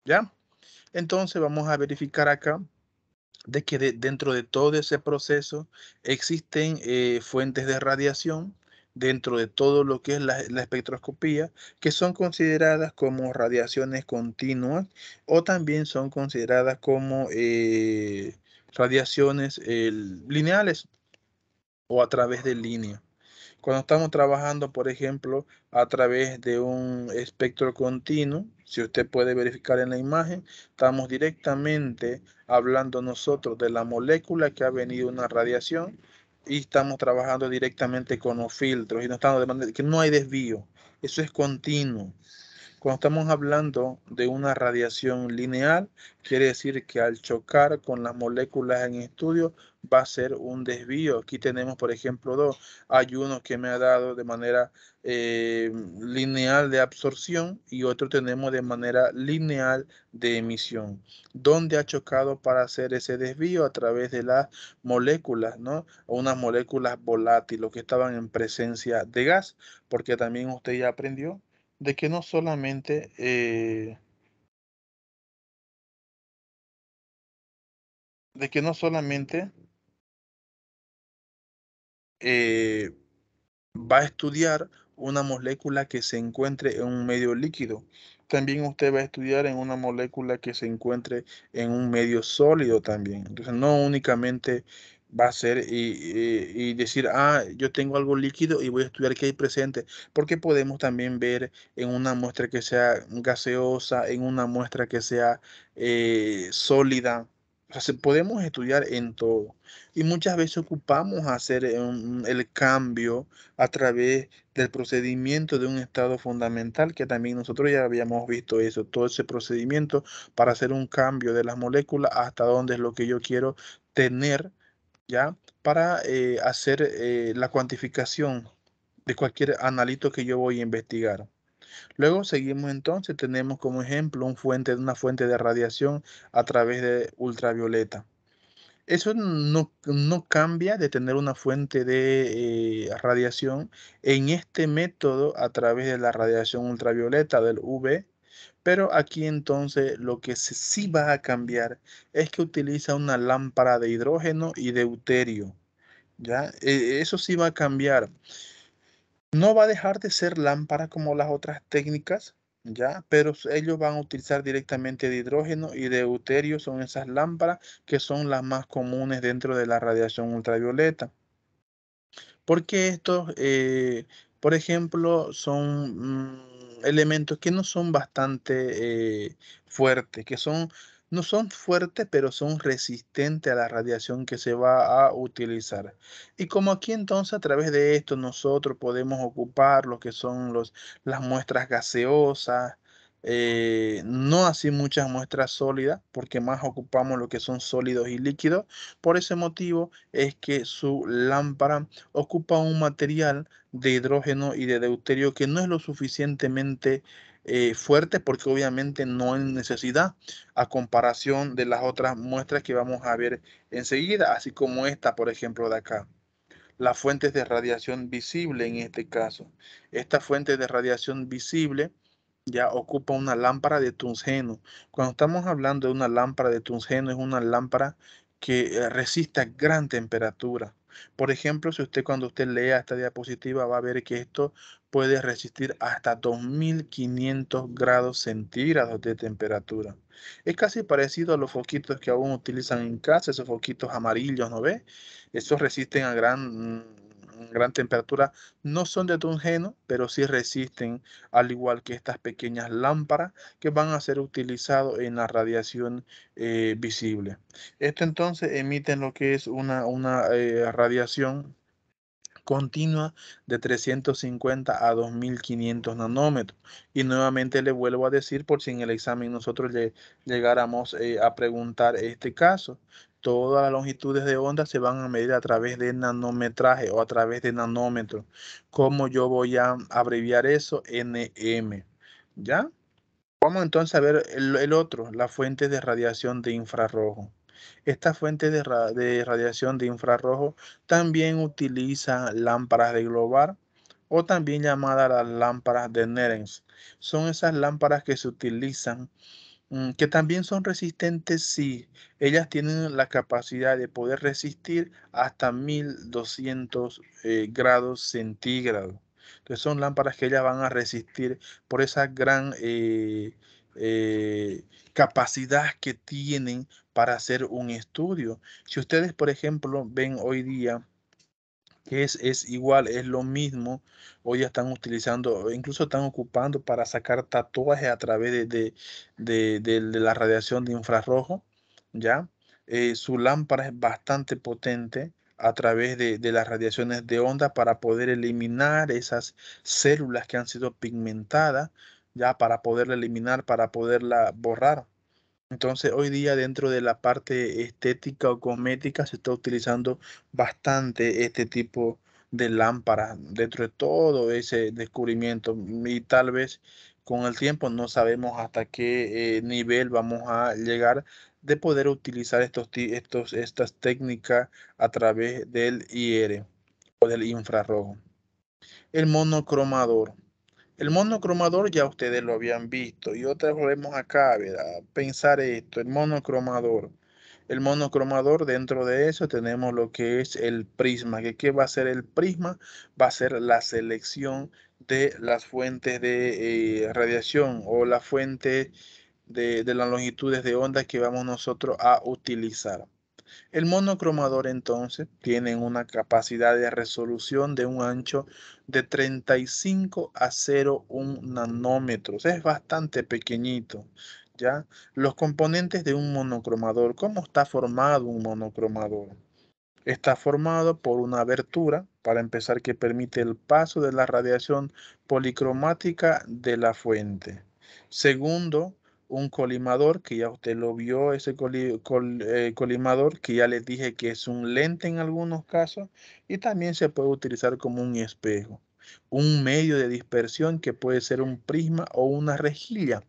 ¿Ya? Entonces vamos a verificar acá de que dentro de todo ese proceso existen fuentes de radiación dentro de todo lo que es la espectroscopía, que son consideradas como radiaciones continuas o también son consideradas como radiaciones lineales o a través de línea. Cuando estamos trabajando, por ejemplo, a través de un espectro continuo, si usted puede verificar en la imagen, estamos directamente hablando nosotros de la molécula que ha venido una radiación y estamos trabajando directamente con los filtros y no estamos de manera que no hay desvío. Eso es continuo. Cuando estamos hablando de una radiación lineal, quiere decir que al chocar con las moléculas en estudio va a ser un desvío. Aquí tenemos, por ejemplo, dos. Hay uno que me ha dado de manera lineal de absorción y otro tenemos de manera lineal de emisión. ¿Dónde ha chocado para hacer ese desvío? A través de las moléculas, ¿no? O unas moléculas volátiles que estaban en presencia de gas, porque también usted ya aprendió de que no solamente, de que no solamente eh, va a estudiar una molécula que se encuentre en un medio líquido. También usted va a estudiar en una molécula que se encuentre en un medio sólido también. Entonces, no únicamente va a ser y decir, yo tengo algo líquido y voy a estudiar qué hay presente, porque podemos también ver en una muestra que sea gaseosa, en una muestra que sea sólida. O sea, podemos estudiar en todo. Y muchas veces ocupamos hacer el cambio a través del procedimiento de un estado fundamental, que también nosotros ya habíamos visto eso, todo ese procedimiento para hacer un cambio de las moléculas hasta dónde es lo que yo quiero tener, ¿ya? Para hacer la cuantificación de cualquier analito que yo voy a investigar. Luego seguimos entonces, tenemos como ejemplo una fuente de radiación a través de ultravioleta. Eso no cambia de tener una fuente de radiación en este método a través de la radiación ultravioleta del UV, pero aquí entonces lo que sí va a cambiar es que utiliza una lámpara de hidrógeno y deuterio, ¿ya? Eso sí va a cambiar. No va a dejar de ser lámpara como las otras técnicas, ¿ya? Pero ellos van a utilizar directamente de hidrógeno y de deuterio, son esas lámparas que son las más comunes dentro de la radiación ultravioleta. Porque estos, por ejemplo, son elementos que no son bastante fuertes, no son fuertes, pero son resistentes a la radiación que se va a utilizar. Y como aquí entonces a través de esto nosotros podemos ocupar lo que son las muestras gaseosas, no así muchas muestras sólidas, porque más ocupamos lo que son sólidos y líquidos. Por ese motivo es que su lámpara ocupa un material de hidrógeno y de deuterio que no es lo suficientemente fuerte, porque obviamente no hay necesidad a comparación de las otras muestras que vamos a ver enseguida, así como esta, por ejemplo, de acá. Las fuentes de radiación visible en este caso. Esta fuente de radiación visible ya ocupa una lámpara de tungsteno. Cuando estamos hablando de una lámpara de tungsteno, es una lámpara que resiste a gran temperatura. Por ejemplo, si usted cuando usted lea esta diapositiva va a ver que esto puede resistir hasta 2500 grados centígrados de temperatura. Es casi parecido a los foquitos que aún utilizan en casa, esos foquitos amarillos, ¿no ve? Estos resisten a gran temperatura. No son de tungsteno, pero sí resisten, al igual que estas pequeñas lámparas que van a ser utilizados en la radiación visible. Esto entonces emite lo que es una radiación continua de 350 a 2500 nanómetros. Y nuevamente le vuelvo a decir, por si en el examen nosotros llegáramos a preguntar este caso, todas las longitudes de onda se van a medir a través de nanometraje o a través de nanómetros. ¿Cómo yo voy a abreviar eso? NM. ¿Ya? Vamos entonces a ver el otro, la fuente de radiación de infrarrojo. Esta fuente de radiación de infrarrojo también utiliza lámparas de Globar o también llamadas las lámparas de Nernst. Son esas lámparas que se utilizan, que también son resistentes, sí. Ellas tienen la capacidad de poder resistir hasta 1200 grados centígrados. Entonces son lámparas que ellas van a resistir por esa gran capacidad que tienen para hacer un estudio. Si ustedes, por ejemplo, ven hoy día que es igual, es lo mismo, hoy ya están utilizando, incluso están ocupando para sacar tatuajes a través de la radiación de infrarrojo, ¿ya? Su lámpara es bastante potente a través de las radiaciones de onda para poder eliminar esas células que han sido pigmentadas, ya para poderla eliminar, para poderla borrar. Entonces, hoy día dentro de la parte estética o cosmética se está utilizando bastante este tipo de lámparas dentro de todo ese descubrimiento y tal vez con el tiempo no sabemos hasta qué nivel vamos a llegar de poder utilizar estas técnicas a través del IR o del infrarrojo. El monocromador. El monocromador ya ustedes lo habían visto y otra vez volvemos acá, ¿verdad? Pensar esto, el monocromador. El monocromador, dentro de eso tenemos lo que es el prisma. ¿Qué va a ser el prisma? Va a ser la selección de las fuentes de radiación o la fuente de las longitudes de onda que vamos nosotros a utilizar. El monocromador entonces tiene una capacidad de resolución de un ancho de 35 a 0,1 nanómetros. Es bastante pequeñito, ¿ya? Los componentes de un monocromador. ¿Cómo está formado un monocromador? Está formado por una abertura, para empezar, que permite el paso de la radiación policromática de la fuente. Segundo, un colimador, que ya usted lo vio, ese colimador, que ya les dije que es un lente en algunos casos, y también se puede utilizar como un espejo. Un medio de dispersión que puede ser un prisma o una rejilla.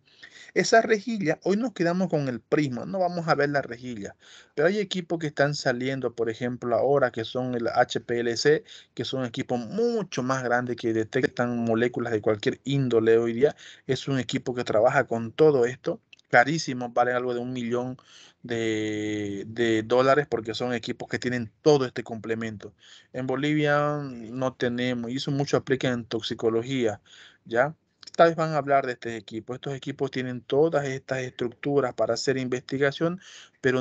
Esa rejilla, hoy nos quedamos con el prisma, no vamos a ver la rejilla, pero hay equipos que están saliendo, por ejemplo, ahora que son el HPLC, que son equipos mucho más grandes que detectan moléculas de cualquier índole hoy día. Es un equipo que trabaja con todo esto, carísimo, vale algo de 1 millón de dólares porque son equipos que tienen todo este complemento. En Bolivia no tenemos, y eso mucho aplica en toxicología, ¿ya? Tal vez van a hablar de este equipo. Estos equipos tienen todas estas estructuras para hacer investigación, pero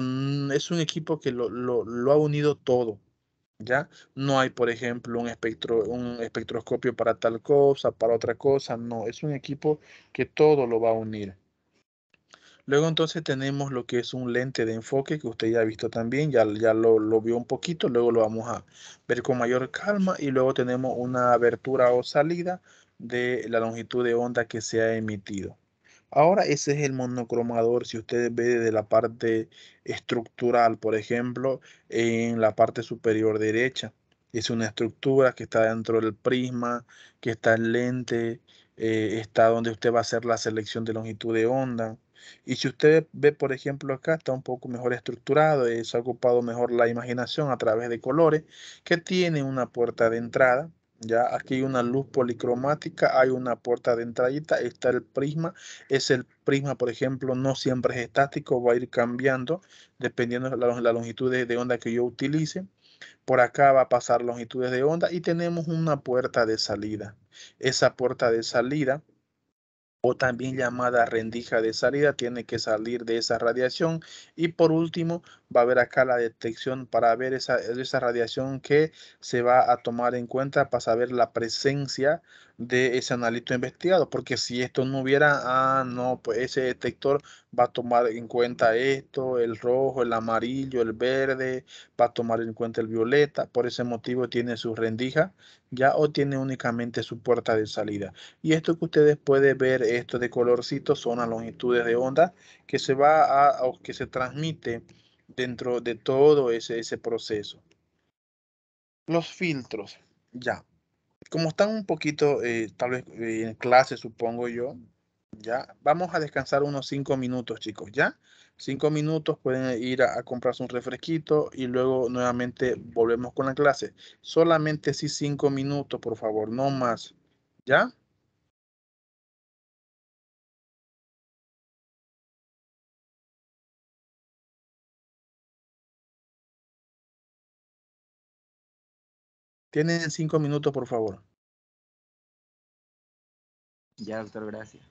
es un equipo que lo ha unido todo, ¿ya? No hay, por ejemplo, un espectroscopio para tal cosa, para otra cosa, no, es un equipo que todo lo va a unir. Luego entonces tenemos lo que es un lente de enfoque que usted ya ha visto también, ya lo vio un poquito, luego lo vamos a ver con mayor calma y luego tenemos una abertura o salida de la longitud de onda que se ha emitido. Ahora ese es el monocromador, si ustedes ven de la parte estructural, por ejemplo, en la parte superior derecha. Es una estructura que está dentro del prisma, que está en lente, está donde usted va a hacer la selección de longitud de onda. Y si usted ve, por ejemplo, acá está un poco mejor estructurado, se ha ocupado mejor la imaginación a través de colores, que tiene una puerta de entrada. Ya aquí hay una luz policromática, hay una puerta de entradita, está el prisma. Es el prisma, por ejemplo, no siempre es estático, va a ir cambiando dependiendo de la longitud de onda que yo utilice. Por acá va a pasar longitudes de onda y tenemos una puerta de salida. Esa puerta de salida, o también llamada rendija de salida, tiene que salir de esa radiación. Y por último, va a haber acá la detección para ver esa radiación que se va a tomar en cuenta para saber la presencia de ese analito investigado. Porque si esto no hubiera, no, pues ese detector va a tomar en cuenta esto, el rojo, el amarillo, el verde, va a tomar en cuenta el violeta. Por ese motivo tiene su rendija ya, o tiene únicamente su puerta de salida. Y esto que ustedes pueden ver, esto de colorcito, son las longitudes de onda que se va o que se transmite dentro de todo ese proceso. Los filtros, ya. Como están un poquito, tal vez en clase, supongo yo, ya. Vamos a descansar unos 5 minutos, chicos, ¿ya? 5 minutos, pueden ir a comprarse un refresquito y luego nuevamente volvemos con la clase. Solamente sí 5 minutos, por favor, no más, ¿ya? Tienen 5 minutos, por favor. Ya, doctor, gracias.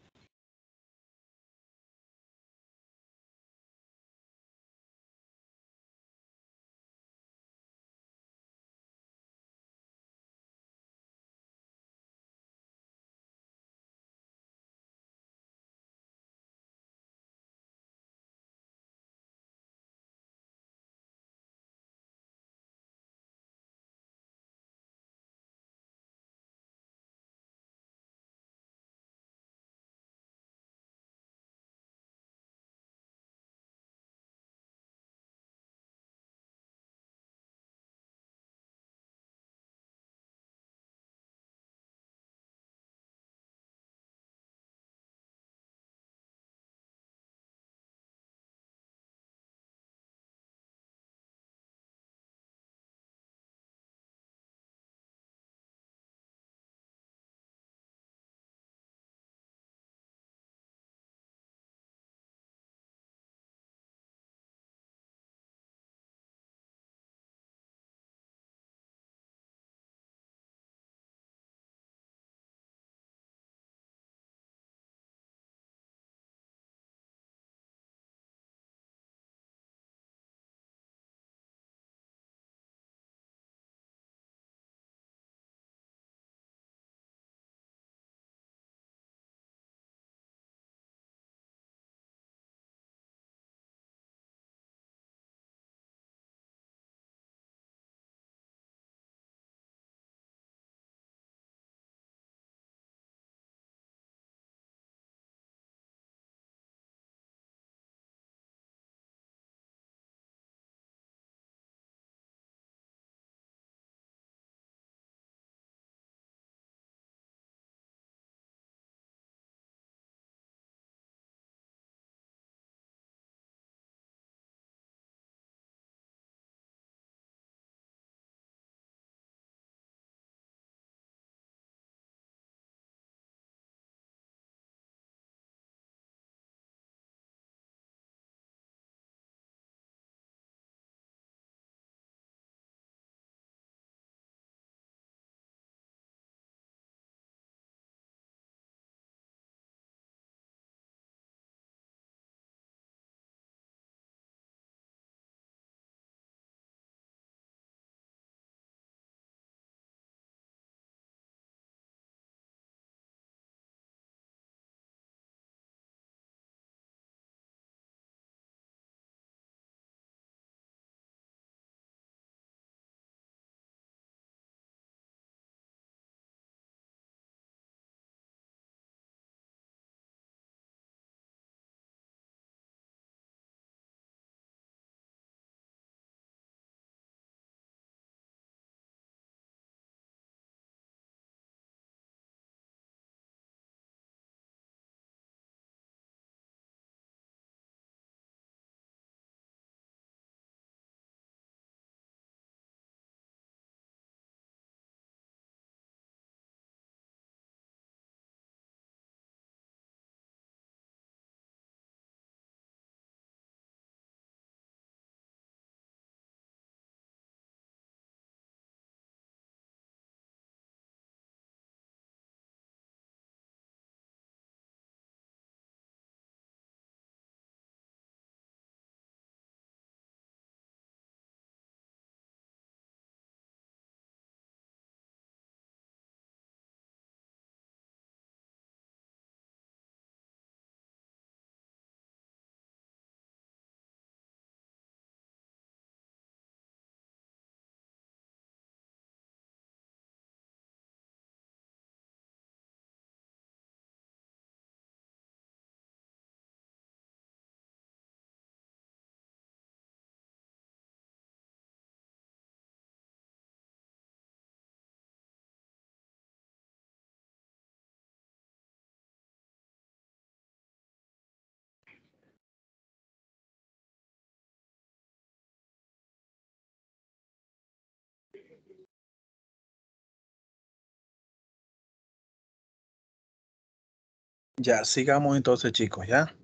Ya, sigamos entonces, chicos, ¿ya?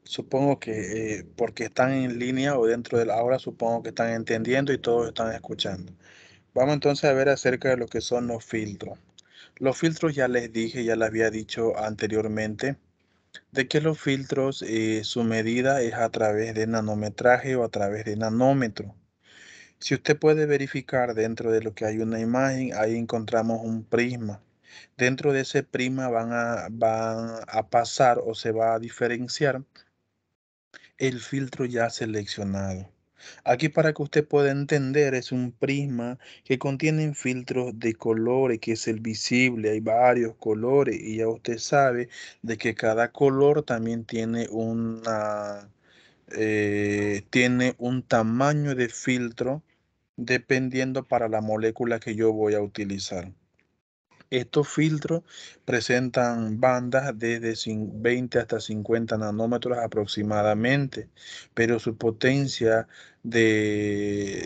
Supongo que porque están en línea o dentro de la aula, supongo que están entendiendo y todos están escuchando. Vamos entonces a ver acerca de lo que son los filtros. Los filtros ya les dije, ya les había dicho anteriormente, de que los filtros, su medida es a través de nanometraje o a través de nanómetro. Si usted puede verificar dentro de lo que hay una imagen, ahí encontramos un prisma. Dentro de ese prisma van a pasar o se va a diferenciar el filtro ya seleccionado. Aquí para que usted pueda entender es un prisma que contiene filtros de colores, que es el visible, hay varios colores y ya usted sabe de que cada color también tiene un tamaño de filtro dependiendo para la molécula que yo voy a utilizar. Estos filtros presentan bandas desde 20 hasta 50 nanómetros aproximadamente, pero su potencia de,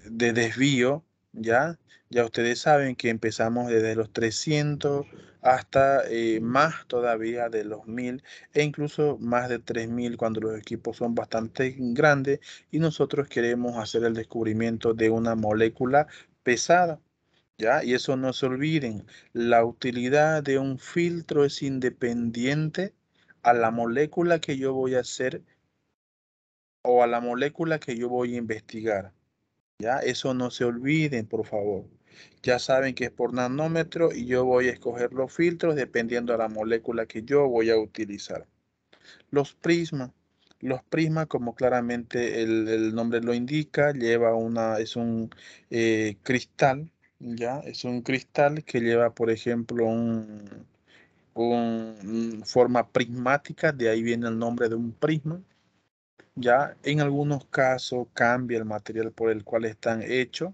de desvío, ¿ya? Ya ustedes saben que empezamos desde los 300 hasta más todavía de los 1000 e incluso más de 3000 cuando los equipos son bastante grandes y nosotros queremos hacer el descubrimiento de una molécula pesada. ¿Ya? Y eso no se olviden, la utilidad de un filtro es independiente a la molécula que yo voy a hacer o a la molécula que yo voy a investigar. ¿Ya? Eso no se olviden, por favor. Ya saben que es por nanómetro y yo voy a escoger los filtros dependiendo de la molécula que yo voy a utilizar. Los prismas. Los prismas, como claramente el nombre lo indica, es un cristal, ¿ya? Es un cristal que lleva, por ejemplo, forma prismática, de ahí viene el nombre de un prisma, ¿ya? En algunos casos cambia el material por el cual están hechos.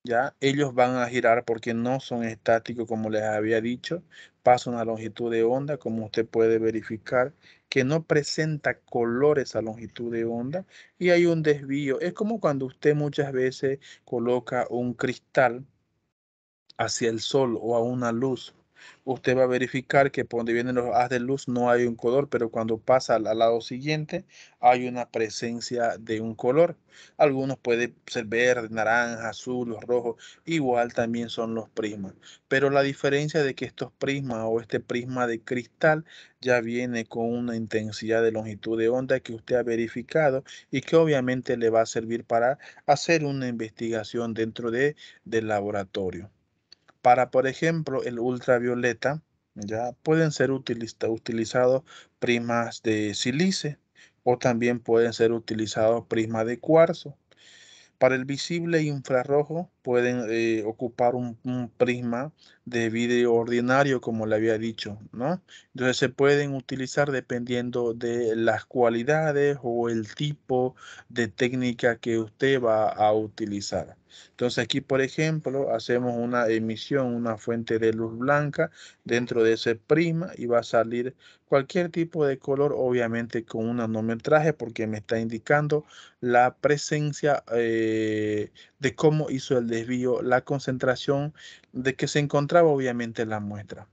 ¿Ya? Ellos van a girar porque no son estáticos como les había dicho. Pasa una longitud de onda, como usted puede verificar, que no presenta colores a longitud de onda y hay un desvío. Es como cuando usted muchas veces coloca un cristal hacia el sol o a una luz. Usted va a verificar que por donde vienen los haz de luz no hay un color, pero cuando pasa al lado siguiente hay una presencia de un color. Algunos pueden ser verde, naranja, azul, los rojos, igual también son los prismas. Pero la diferencia de que estos prismas o este prisma de cristal ya viene con una intensidad de longitud de onda que usted ha verificado y que obviamente le va a servir para hacer una investigación del laboratorio. Para, por ejemplo, el ultravioleta, ya pueden ser utilizados prismas de sílice o también pueden ser utilizados prismas de cuarzo. Para el visible infrarrojo pueden ocupar un prisma de vídeo ordinario, como le había dicho, ¿no? Entonces se pueden utilizar dependiendo de las cualidades o el tipo de técnica que usted va a utilizar. Entonces aquí, por ejemplo, hacemos una emisión, una fuente de luz blanca dentro de ese prisma y va a salir cualquier tipo de color, obviamente con un nanometraje porque me está indicando la presencia de cómo hizo el desvío, la concentración de que se encontraba obviamente la muestra.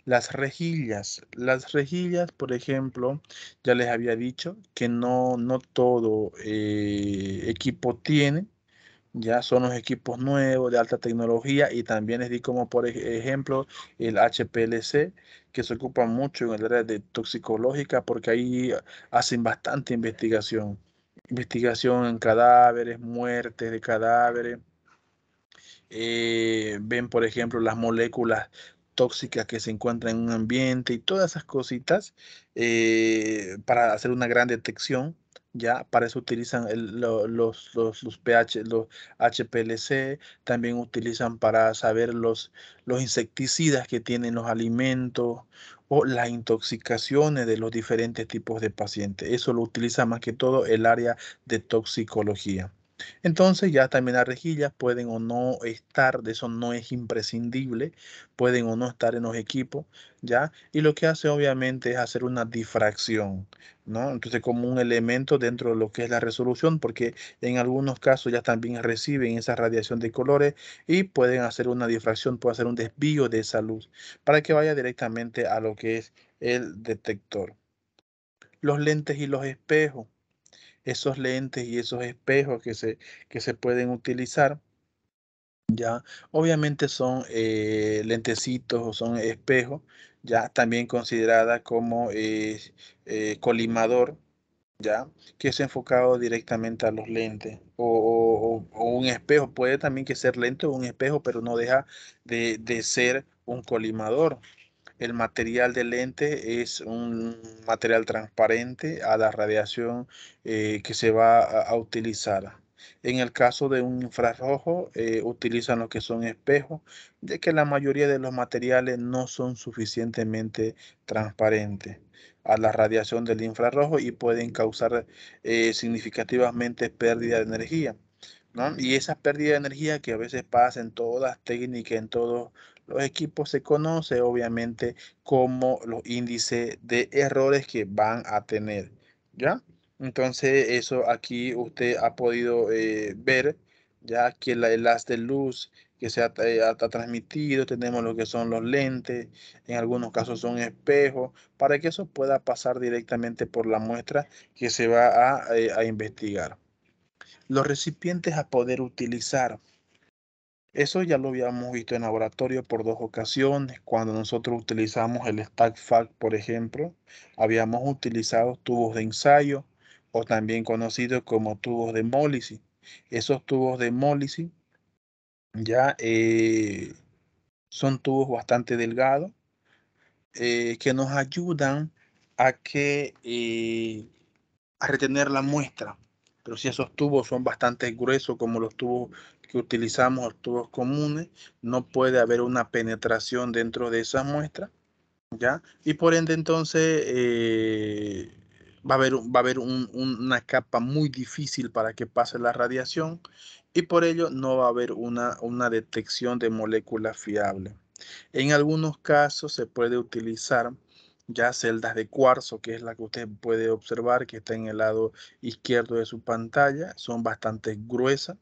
Las rejillas, por ejemplo, ya les había dicho que no todo equipo tiene. Ya son los equipos nuevos de alta tecnología y también les di como por ejemplo el HPLC que se ocupa mucho en el área de toxicológica porque ahí hacen bastante investigación. Investigación en cadáveres, muertes de cadáveres, ven, por ejemplo, las moléculas tóxicas que se encuentran en un ambiente y todas esas cositas para hacer una gran detección. Ya, para eso utilizan los pH, los HPLC, también utilizan para saber los insecticidas que tienen los alimentos o las intoxicaciones de los diferentes tipos de pacientes. Eso lo utiliza más que todo el área de toxicología. Entonces ya también las rejillas pueden o no estar, de eso no es imprescindible, pueden o no estar en los equipos, ¿ya? Y lo que hace obviamente es hacer una difracción, ¿no? Entonces como un elemento dentro de lo que es la resolución, porque en algunos casos ya también reciben esa radiación de colores y pueden hacer una difracción, puede hacer un desvío de esa luz para que vaya directamente a lo que es el detector. Los lentes y los espejos, esos lentes y esos espejos que se pueden utilizar, ya obviamente son lentecitos o son espejos, ya también considerada como colimador, ya que es enfocado directamente a los lentes o un espejo, puede también que ser lente o un espejo, pero no deja de ser un colimador. El material de lente es un material transparente a la radiación que se va a utilizar. En el caso de un infrarrojo, utilizan lo que son espejos, ya que la mayoría de los materiales no son suficientemente transparentes a la radiación del infrarrojo y pueden causar significativamente pérdida de energía, ¿no? Y esa pérdida de energía que a veces pasa en todas las técnicas, en todos los equipos, se conoce obviamente como los índices de errores que van a tener, ¿ya? Entonces, eso aquí usted ha podido ver, ya que el haz de luz que se ha transmitido, tenemos lo que son los lentes, en algunos casos son espejos, para que eso pueda pasar directamente por la muestra que se va a investigar. Los recipientes a poder utilizar. Eso ya lo habíamos visto en laboratorio por 2 ocasiones. Cuando nosotros utilizamos el StackFact, por ejemplo, habíamos utilizado tubos de ensayo o también conocidos como tubos de hemólisis. Esos tubos de hemólisis ya son tubos bastante delgados que nos ayudan a que a retener la muestra. Pero si esos tubos son bastante gruesos como los tubos que utilizamos, los tubos comunes, no puede haber una penetración dentro de esa muestra, ¿ya? Y por ende entonces va a haber una capa muy difícil para que pase la radiación y por ello no va a haber una detección de moléculas fiable. En algunos casos se puede utilizar ya celdas de cuarzo, que es la que usted puede observar que está en el lado izquierdo de su pantalla. Son bastante gruesas,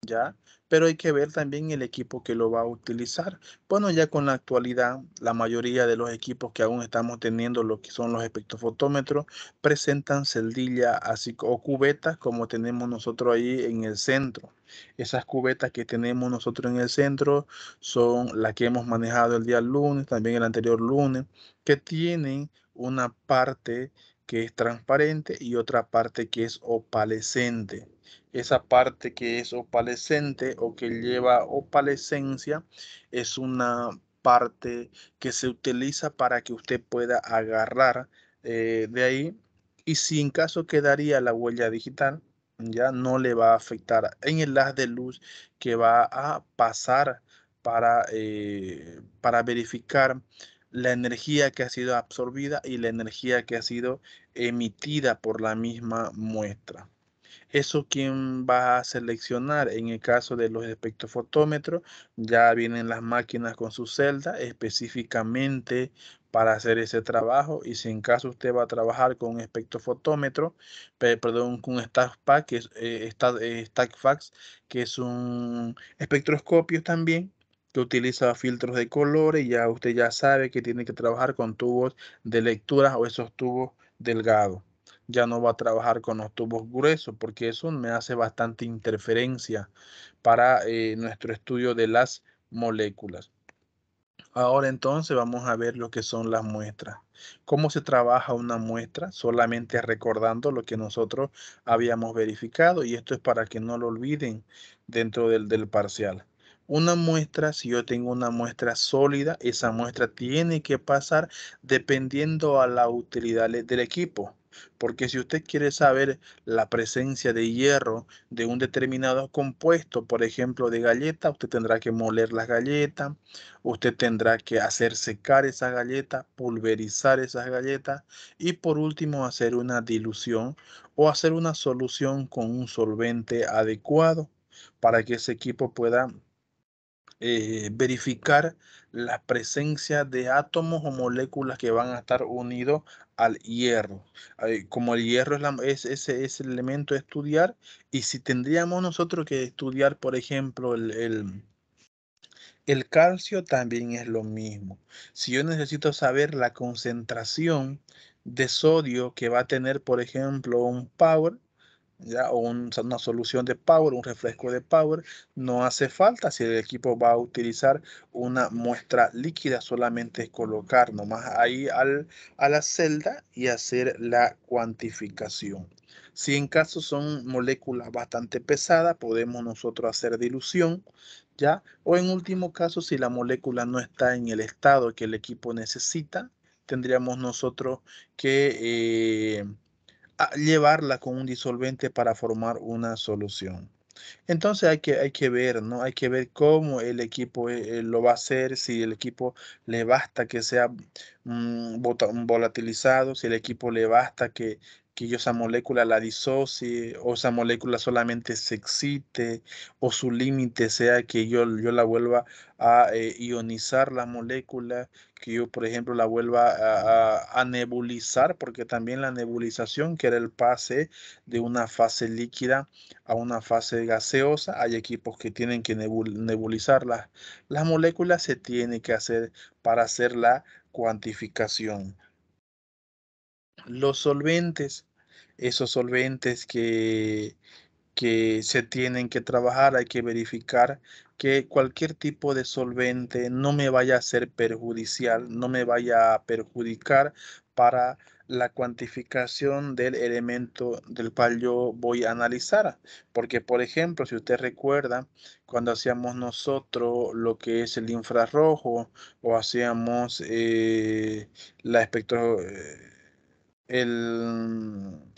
¿ya? Pero hay que ver también el equipo que lo va a utilizar. Bueno, ya con la actualidad, la mayoría de los equipos que aún estamos teniendo, lo que son los espectrofotómetros, presentan celdilla así o cubetas como tenemos nosotros ahí en el centro. Esas cubetas que tenemos nosotros en el centro son las que hemos manejado el día lunes, también el anterior lunes, que tienen una parte que es transparente y otra parte que es opalescente. Esa parte que es opalescente o que lleva opalescencia es una parte que se utiliza para que usted pueda agarrar de ahí y si en caso quedaría la huella digital, ya no le va a afectar en el haz de luz que va a pasar para verificar la energía que ha sido absorbida y la energía que ha sido emitida por la misma muestra. Eso quién va a seleccionar en el caso de los espectrofotómetros, ya vienen las máquinas con su celda específicamente para hacer ese trabajo y si en caso usted va a trabajar con un espectrofotómetro, perdón, con un StackFact, que es, StackFact, que es un espectroscopio también que utiliza filtros de colores, ya usted ya sabe que tiene que trabajar con tubos de lectura o esos tubos delgados. Ya no va a trabajar con los tubos gruesos porque eso me hace bastante interferencia para nuestro estudio de las moléculas. Ahora entonces vamos a ver lo que son las muestras. ¿Cómo se trabaja una muestra? Solamente recordando lo que nosotros habíamos verificado y esto es para que no lo olviden dentro del parcial. Una muestra, si yo tengo una muestra sólida, esa muestra tiene que pasar dependiendo a la utilidad del equipo. porque si usted quiere saber la presencia de hierro de un determinado compuesto, por ejemplo, de galleta, usted tendrá que moler las galletas, usted tendrá que hacer secar esas galletas, pulverizar esas galletas y por último hacer una dilución o hacer una solución con un solvente adecuado para que ese equipo pueda verificar la presencia de átomos o moléculas que van a estar unidos al hierro. Como el hierro es el elemento a estudiar, y si tendríamos nosotros que estudiar, por ejemplo, el calcio, también es lo mismo. Si yo necesito saber la concentración de sodio que va a tener, por ejemplo, un Power, ¿ya? O una solución de Power, un refresco de Power, no hace falta. Si el equipo va a utilizar una muestra líquida, solamente es colocar nomás ahí a la celda y hacer la cuantificación. Si en caso son moléculas bastante pesadas, podemos nosotros hacer dilución, ¿ya? O en último caso, si la molécula no está en el estado que el equipo necesita, tendríamos nosotros que a llevarla con un disolvente para formar una solución. Entonces hay que ver, ¿no? Hay que ver cómo el equipo lo va a hacer, si el equipo le basta que sea volatilizado, si el equipo le basta que yo esa molécula la disocie, o esa molécula solamente se excite, o su límite sea que yo la vuelva a ionizar la molécula, que yo, por ejemplo, la vuelva a nebulizar, porque también la nebulización, que era el pase de una fase líquida a una fase gaseosa. Hay equipos que tienen que nebulizar las moléculas, se tiene que hacer para hacer la cuantificación. Los solventes, esos solventes que se tienen que trabajar, hay que verificar que cualquier tipo de solvente no me vaya a ser perjudicial, no me vaya a perjudicar para la cuantificación del elemento del cual yo voy a analizar. Porque, por ejemplo, si usted recuerda, cuando hacíamos nosotros lo que es el infrarrojo o hacíamos la espectro...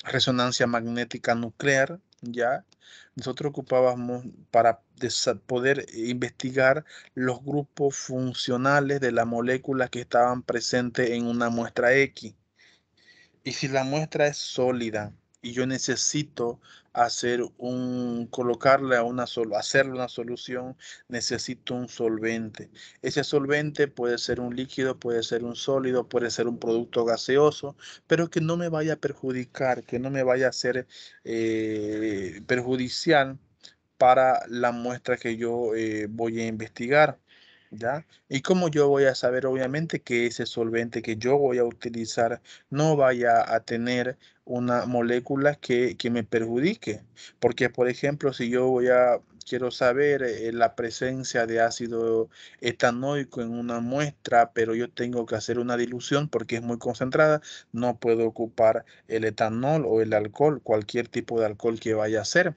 resonancia magnética nuclear, ¿ya? Nosotros ocupábamos para poder investigar los grupos funcionales de las moléculas que estaban presentes en una muestra X. Y si la muestra es sólida y yo necesito colocarle hacerle una solución, necesito un solvente. Ese solvente puede ser un líquido, puede ser un sólido, puede ser un producto gaseoso, pero que no me vaya a perjudicar, que no me vaya a ser perjudicial para la muestra que yo voy a investigar. ¿Ya? ¿Y cómo yo voy a saber, obviamente, que ese solvente que yo voy a utilizar no vaya a tener una molécula que me perjudique? Porque, por ejemplo, si quiero saber la presencia de ácido etanoico en una muestra, pero yo tengo que hacer una dilución porque es muy concentrada, no puedo ocupar el etanol o el alcohol, cualquier tipo de alcohol que vaya a ser.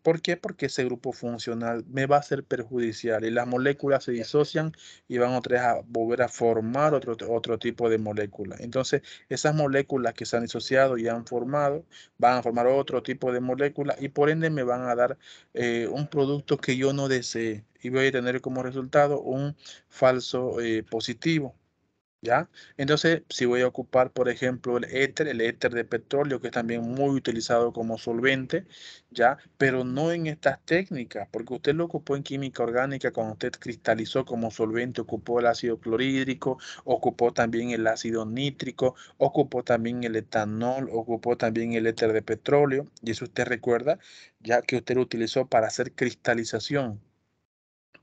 ¿Por qué? Porque ese grupo funcional me va a ser perjudicial y las moléculas se disocian y van otra vez a volver a formar otro tipo de molécula. Entonces, esas moléculas que se han disociado y han formado, van a formar otro tipo de molécula y por ende me van a dar un producto que yo no desee y voy a tener como resultado un falso positivo. ¿Ya? Entonces, si voy a ocupar, por ejemplo, el éter de petróleo, que es también muy utilizado como solvente, ¿ya? Pero no en estas técnicas, porque usted lo ocupó en química orgánica, cuando usted cristalizó como solvente, ocupó el ácido clorhídrico, ocupó también el ácido nítrico, ocupó también el etanol, ocupó también el éter de petróleo, y eso usted recuerda, ya que usted lo utilizó para hacer cristalización.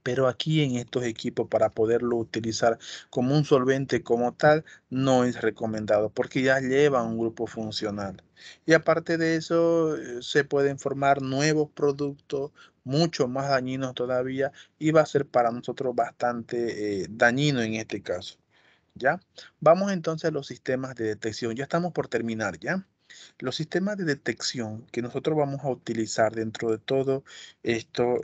Pero aquí en estos equipos, para poderlo utilizar como un solvente como tal, no es recomendado porque ya lleva un grupo funcional. Y aparte de eso, se pueden formar nuevos productos mucho más dañinos todavía y va a ser para nosotros bastante dañino en este caso. ¿Ya? Vamos entonces a los sistemas de detección. Ya estamos por terminar, ¿ya? Los sistemas de detección que nosotros vamos a utilizar dentro de todo esto,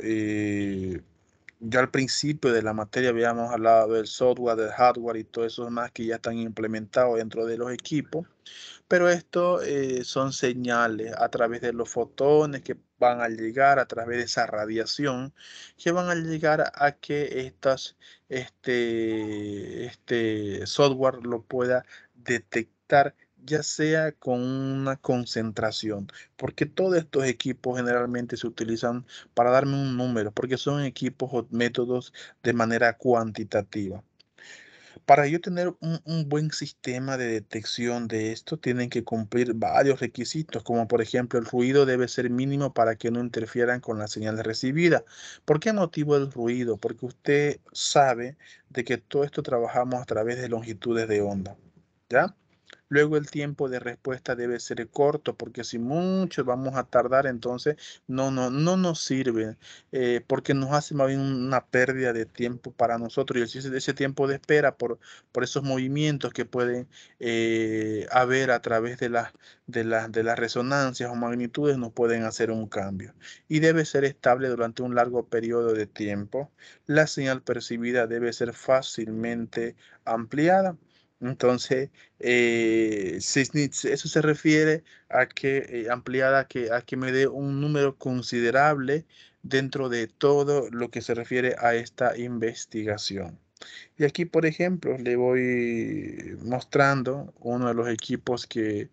Ya al principio de la materia habíamos hablado del software, del hardware y todo eso más que ya están implementados dentro de los equipos, pero esto son señales a través de los fotones que van a llegar, a través de esa radiación, que van a llegar a que este software lo pueda detectar, ya sea con una concentración, porque todos estos equipos generalmente se utilizan para darme un número, porque son equipos o métodos de manera cuantitativa. Para yo tener un buen sistema de detección de esto, tienen que cumplir varios requisitos, como por ejemplo el ruido debe ser mínimo para que no interfieran con la señal recibida. ¿Por qué motivo el ruido? Porque usted sabe de que todo esto trabajamos a través de longitudes de onda, ¿ya? Luego el tiempo de respuesta debe ser corto, porque si mucho vamos a tardar, entonces no nos sirve, porque nos hace más bien una pérdida de tiempo para nosotros y ese tiempo de espera por esos movimientos que pueden haber a través de las resonancias o magnitudes nos pueden hacer un cambio. Y debe ser estable durante un largo periodo de tiempo. La señal percibida debe ser fácilmente ampliada. Entonces, eso se refiere a que ampliada a que me dé un número considerable dentro de todo lo que se refiere a esta investigación. Y aquí, por ejemplo, le voy mostrando uno de los equipos que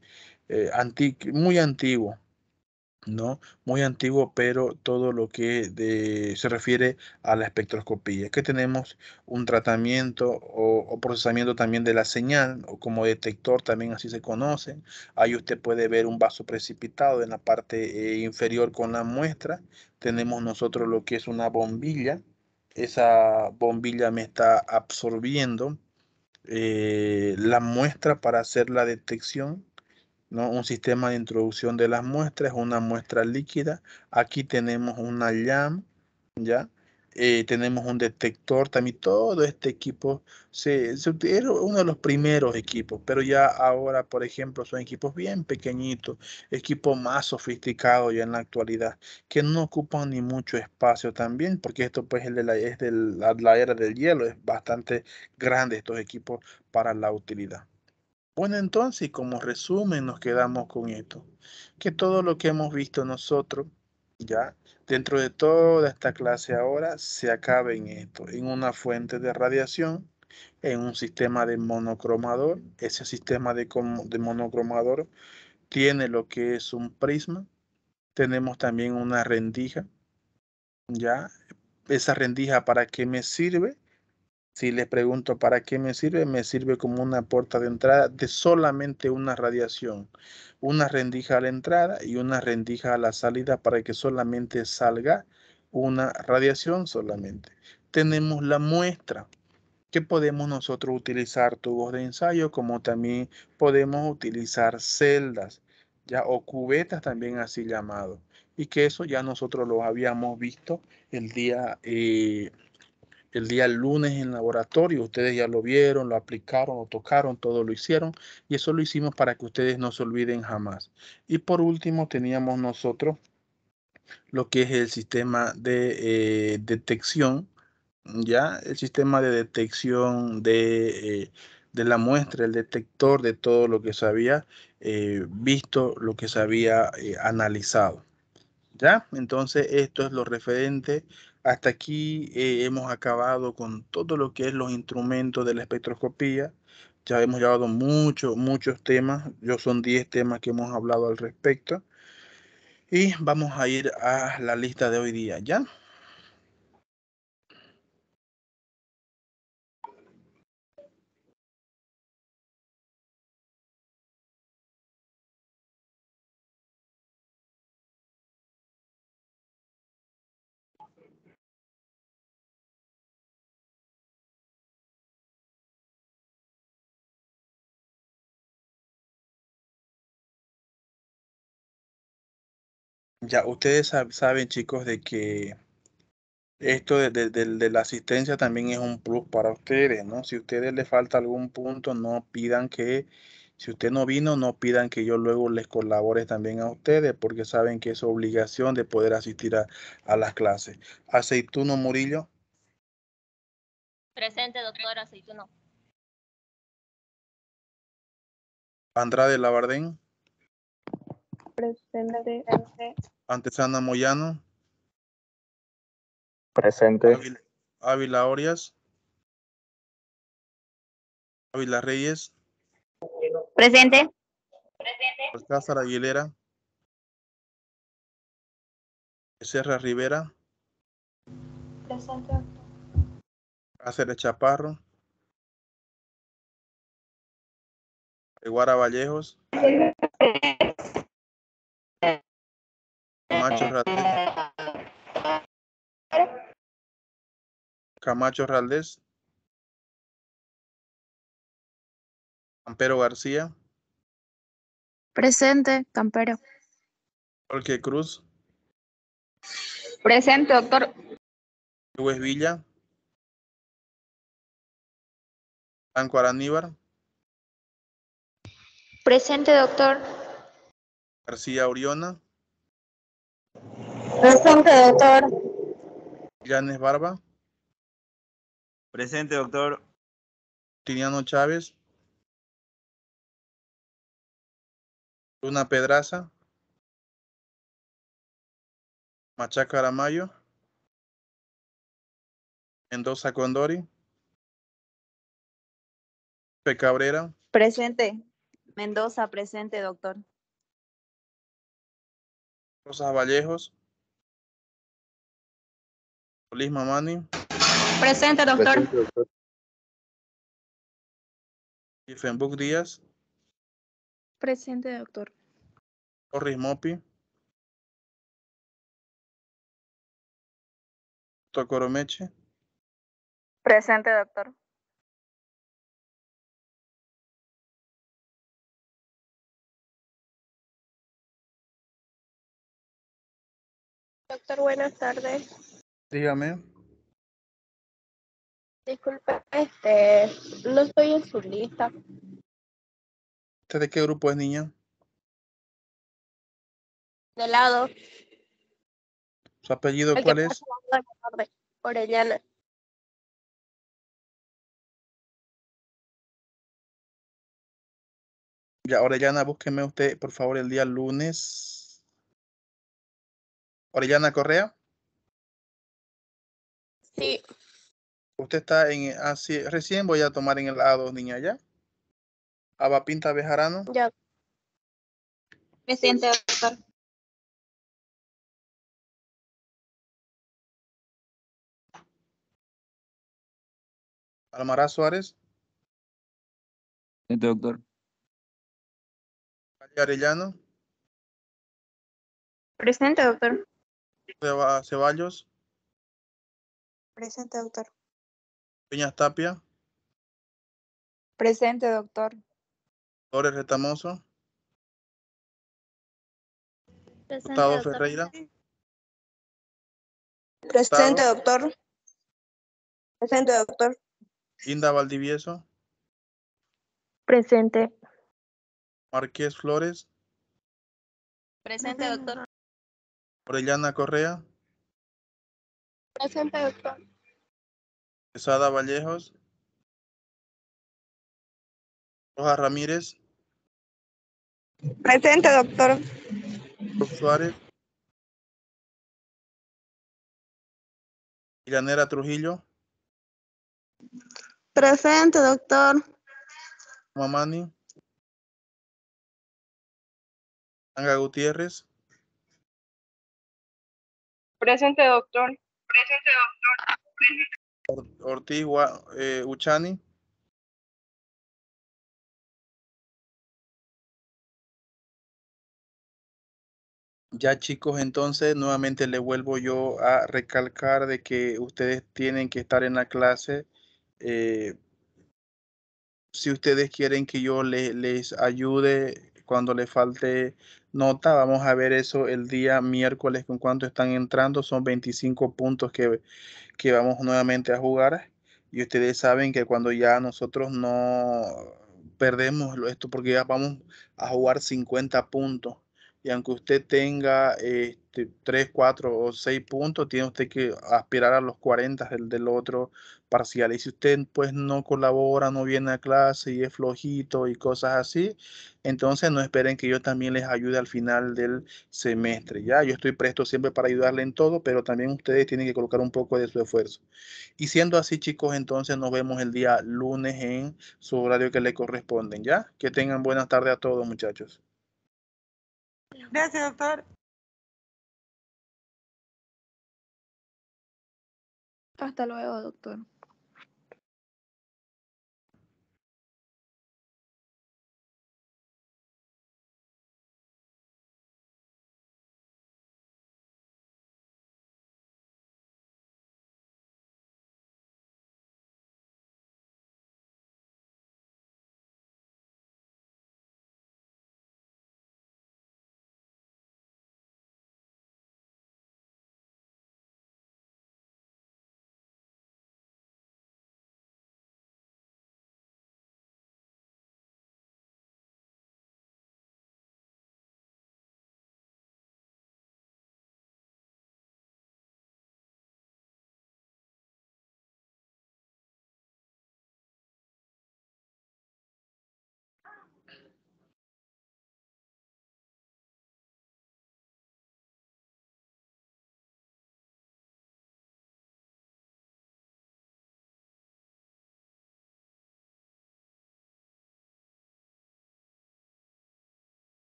muy antiguo, ¿no? Muy antiguo, pero todo lo que se refiere a la espectroscopía, que tenemos un tratamiento o procesamiento también de la señal, o como detector también así se conoce. Ahí usted puede ver un vaso precipitado en la parte inferior con la muestra. Tenemos nosotros lo que es una bombilla. Esa bombilla me está absorbiendo la muestra para hacer la detección, ¿no? Un sistema de introducción de las muestras, una muestra líquida. Aquí tenemos una LAM, ¿ya? Tenemos un detector, también todo este equipo era uno de los primeros equipos, pero ya ahora, por ejemplo, son equipos bien pequeñitos, equipos más sofisticados ya en la actualidad, que no ocupan ni mucho espacio también, porque esto pues es de la era del hielo, es bastante grande estos equipos para la utilidad. Bueno, entonces, y como resumen, nos quedamos con esto, que todo lo que hemos visto nosotros, ya, dentro de toda esta clase ahora, se acaba en esto, en una fuente de radiación, en un sistema de monocromador. Ese sistema de monocromador tiene lo que es un prisma, tenemos también una rendija, ya. Esa rendija, ¿para qué me sirve? Si les pregunto para qué me sirve como una puerta de entrada de solamente una radiación, una rendija a la entrada y una rendija a la salida para que solamente salga una radiación solamente. Tenemos la muestra que podemos nosotros utilizar tubos de ensayo, como también podemos utilizar celdas, ya, o cubetas también así llamados, y que eso ya nosotros lo habíamos visto el día el día lunes en laboratorio. Ustedes ya lo vieron, lo aplicaron, lo tocaron, todo lo hicieron, y eso lo hicimos para que ustedes no se olviden jamás. Y por último teníamos nosotros lo que es el sistema de detección, ya, el sistema de detección de la muestra, el detector de todo lo que se había visto, lo que se había analizado. ¿Ya? Entonces, esto es lo referente. Hasta aquí hemos acabado con todo lo que es los instrumentos de la espectroscopía. Ya hemos llevado muchos temas. Son 10 temas que hemos hablado al respecto. Y vamos a ir a la lista de hoy día, ¿ya? Ya, ustedes saben, chicos, de que esto de la asistencia también es un plus para ustedes, ¿no? Si a ustedes les falta algún punto, no pidan si usted no vino, no pidan que yo luego les colabore también a ustedes, porque saben que es obligación de poder asistir a las clases. Aceituno Murillo. Presente, doctora Aceituno. Andrade Labardén. Presente. Antesana Moyano. Presente. Ávila Orias. Ávila Reyes. Presente. Alcázar Aguilera. Becerra Rivera. Presente. Cáceres Chaparro. Guara Vallejos. Camacho Raldés. Camacho Raldés. Campero García. Presente, Campero. Jorge Cruz. Presente, doctor. Luis Villa. Franco Araníbar. Presente, doctor. García Oriona. Presente, doctor. Llanes Barba. Presente, doctor. Tiniano Chávez. Luna Pedraza. Machaca Aramayo. Mendoza Condori. Pepe Cabrera. Presente. Mendoza, presente, doctor. Rosas Vallejos. Solís Mamani. Presente, doctor. Presente, doctor. Ifenbuc Díaz. Presente, doctor. Torres Mopi. Tocoromeche. Presente, doctor. Doctor, buenas tardes. Dígame. Disculpe, no estoy en su lista. ¿Usted de qué grupo es, niña? De lado. ¿Su apellido El que cuál pasa es? a la tarde. Orellana. Ya, Orellana, búsqueme usted, por favor, el día lunes. Orellana Correa. Sí. Usted está en... Así, recién voy a tomar en el A2, niña, ¿ya? Abapinta Bejarano. Ya. Presente, doctor. Almaraz Suárez. Presente, doctor. Calle Arellano. Presente, doctor. Ceballos. Presente, doctor. Peñas Tapia. Presente, doctor. Flores Retamoso. Presente, Gustavo doctor. Ferreira. Presente, Gustavo. doctor. Presente, doctor. Inda Valdivieso. Presente. Marqués Flores. Presente, doctor. Orellana Correa. Presente, doctor. Quesada Vallejos. Rojas Ramírez. Presente, doctor. Rob Suárez. Llanera Trujillo. Presente, doctor. Mamani. Anga Gutiérrez. Presente, doctor. Ortiz Uchani. Ya, chicos, entonces nuevamente le vuelvo yo a recalcar de que ustedes tienen que estar en la clase. Si ustedes quieren que yo les ayude cuando les falte nota, vamos a ver eso el día miércoles con cuánto están entrando. Son 25 puntos que vamos nuevamente a jugar. Y ustedes saben que cuando ya nosotros no perdemos esto, porque ya vamos a jugar 50 puntos. y aunque usted tenga 3, 4 o 6 puntos, tiene usted que aspirar a los 40 del otro parcial. Y si usted pues no colabora, no viene a clase y es flojito y cosas así, entonces no esperen que yo también les ayude al final del semestre. Ya, yo estoy presto siempre para ayudarle en todo, pero también ustedes tienen que colocar un poco de su esfuerzo. Y siendo así, chicos, entonces nos vemos el día lunes en su horario que le corresponden, ¿ya? Que tengan buenas tardes a todos, muchachos. Gracias, doctor. Hasta luego, doctor.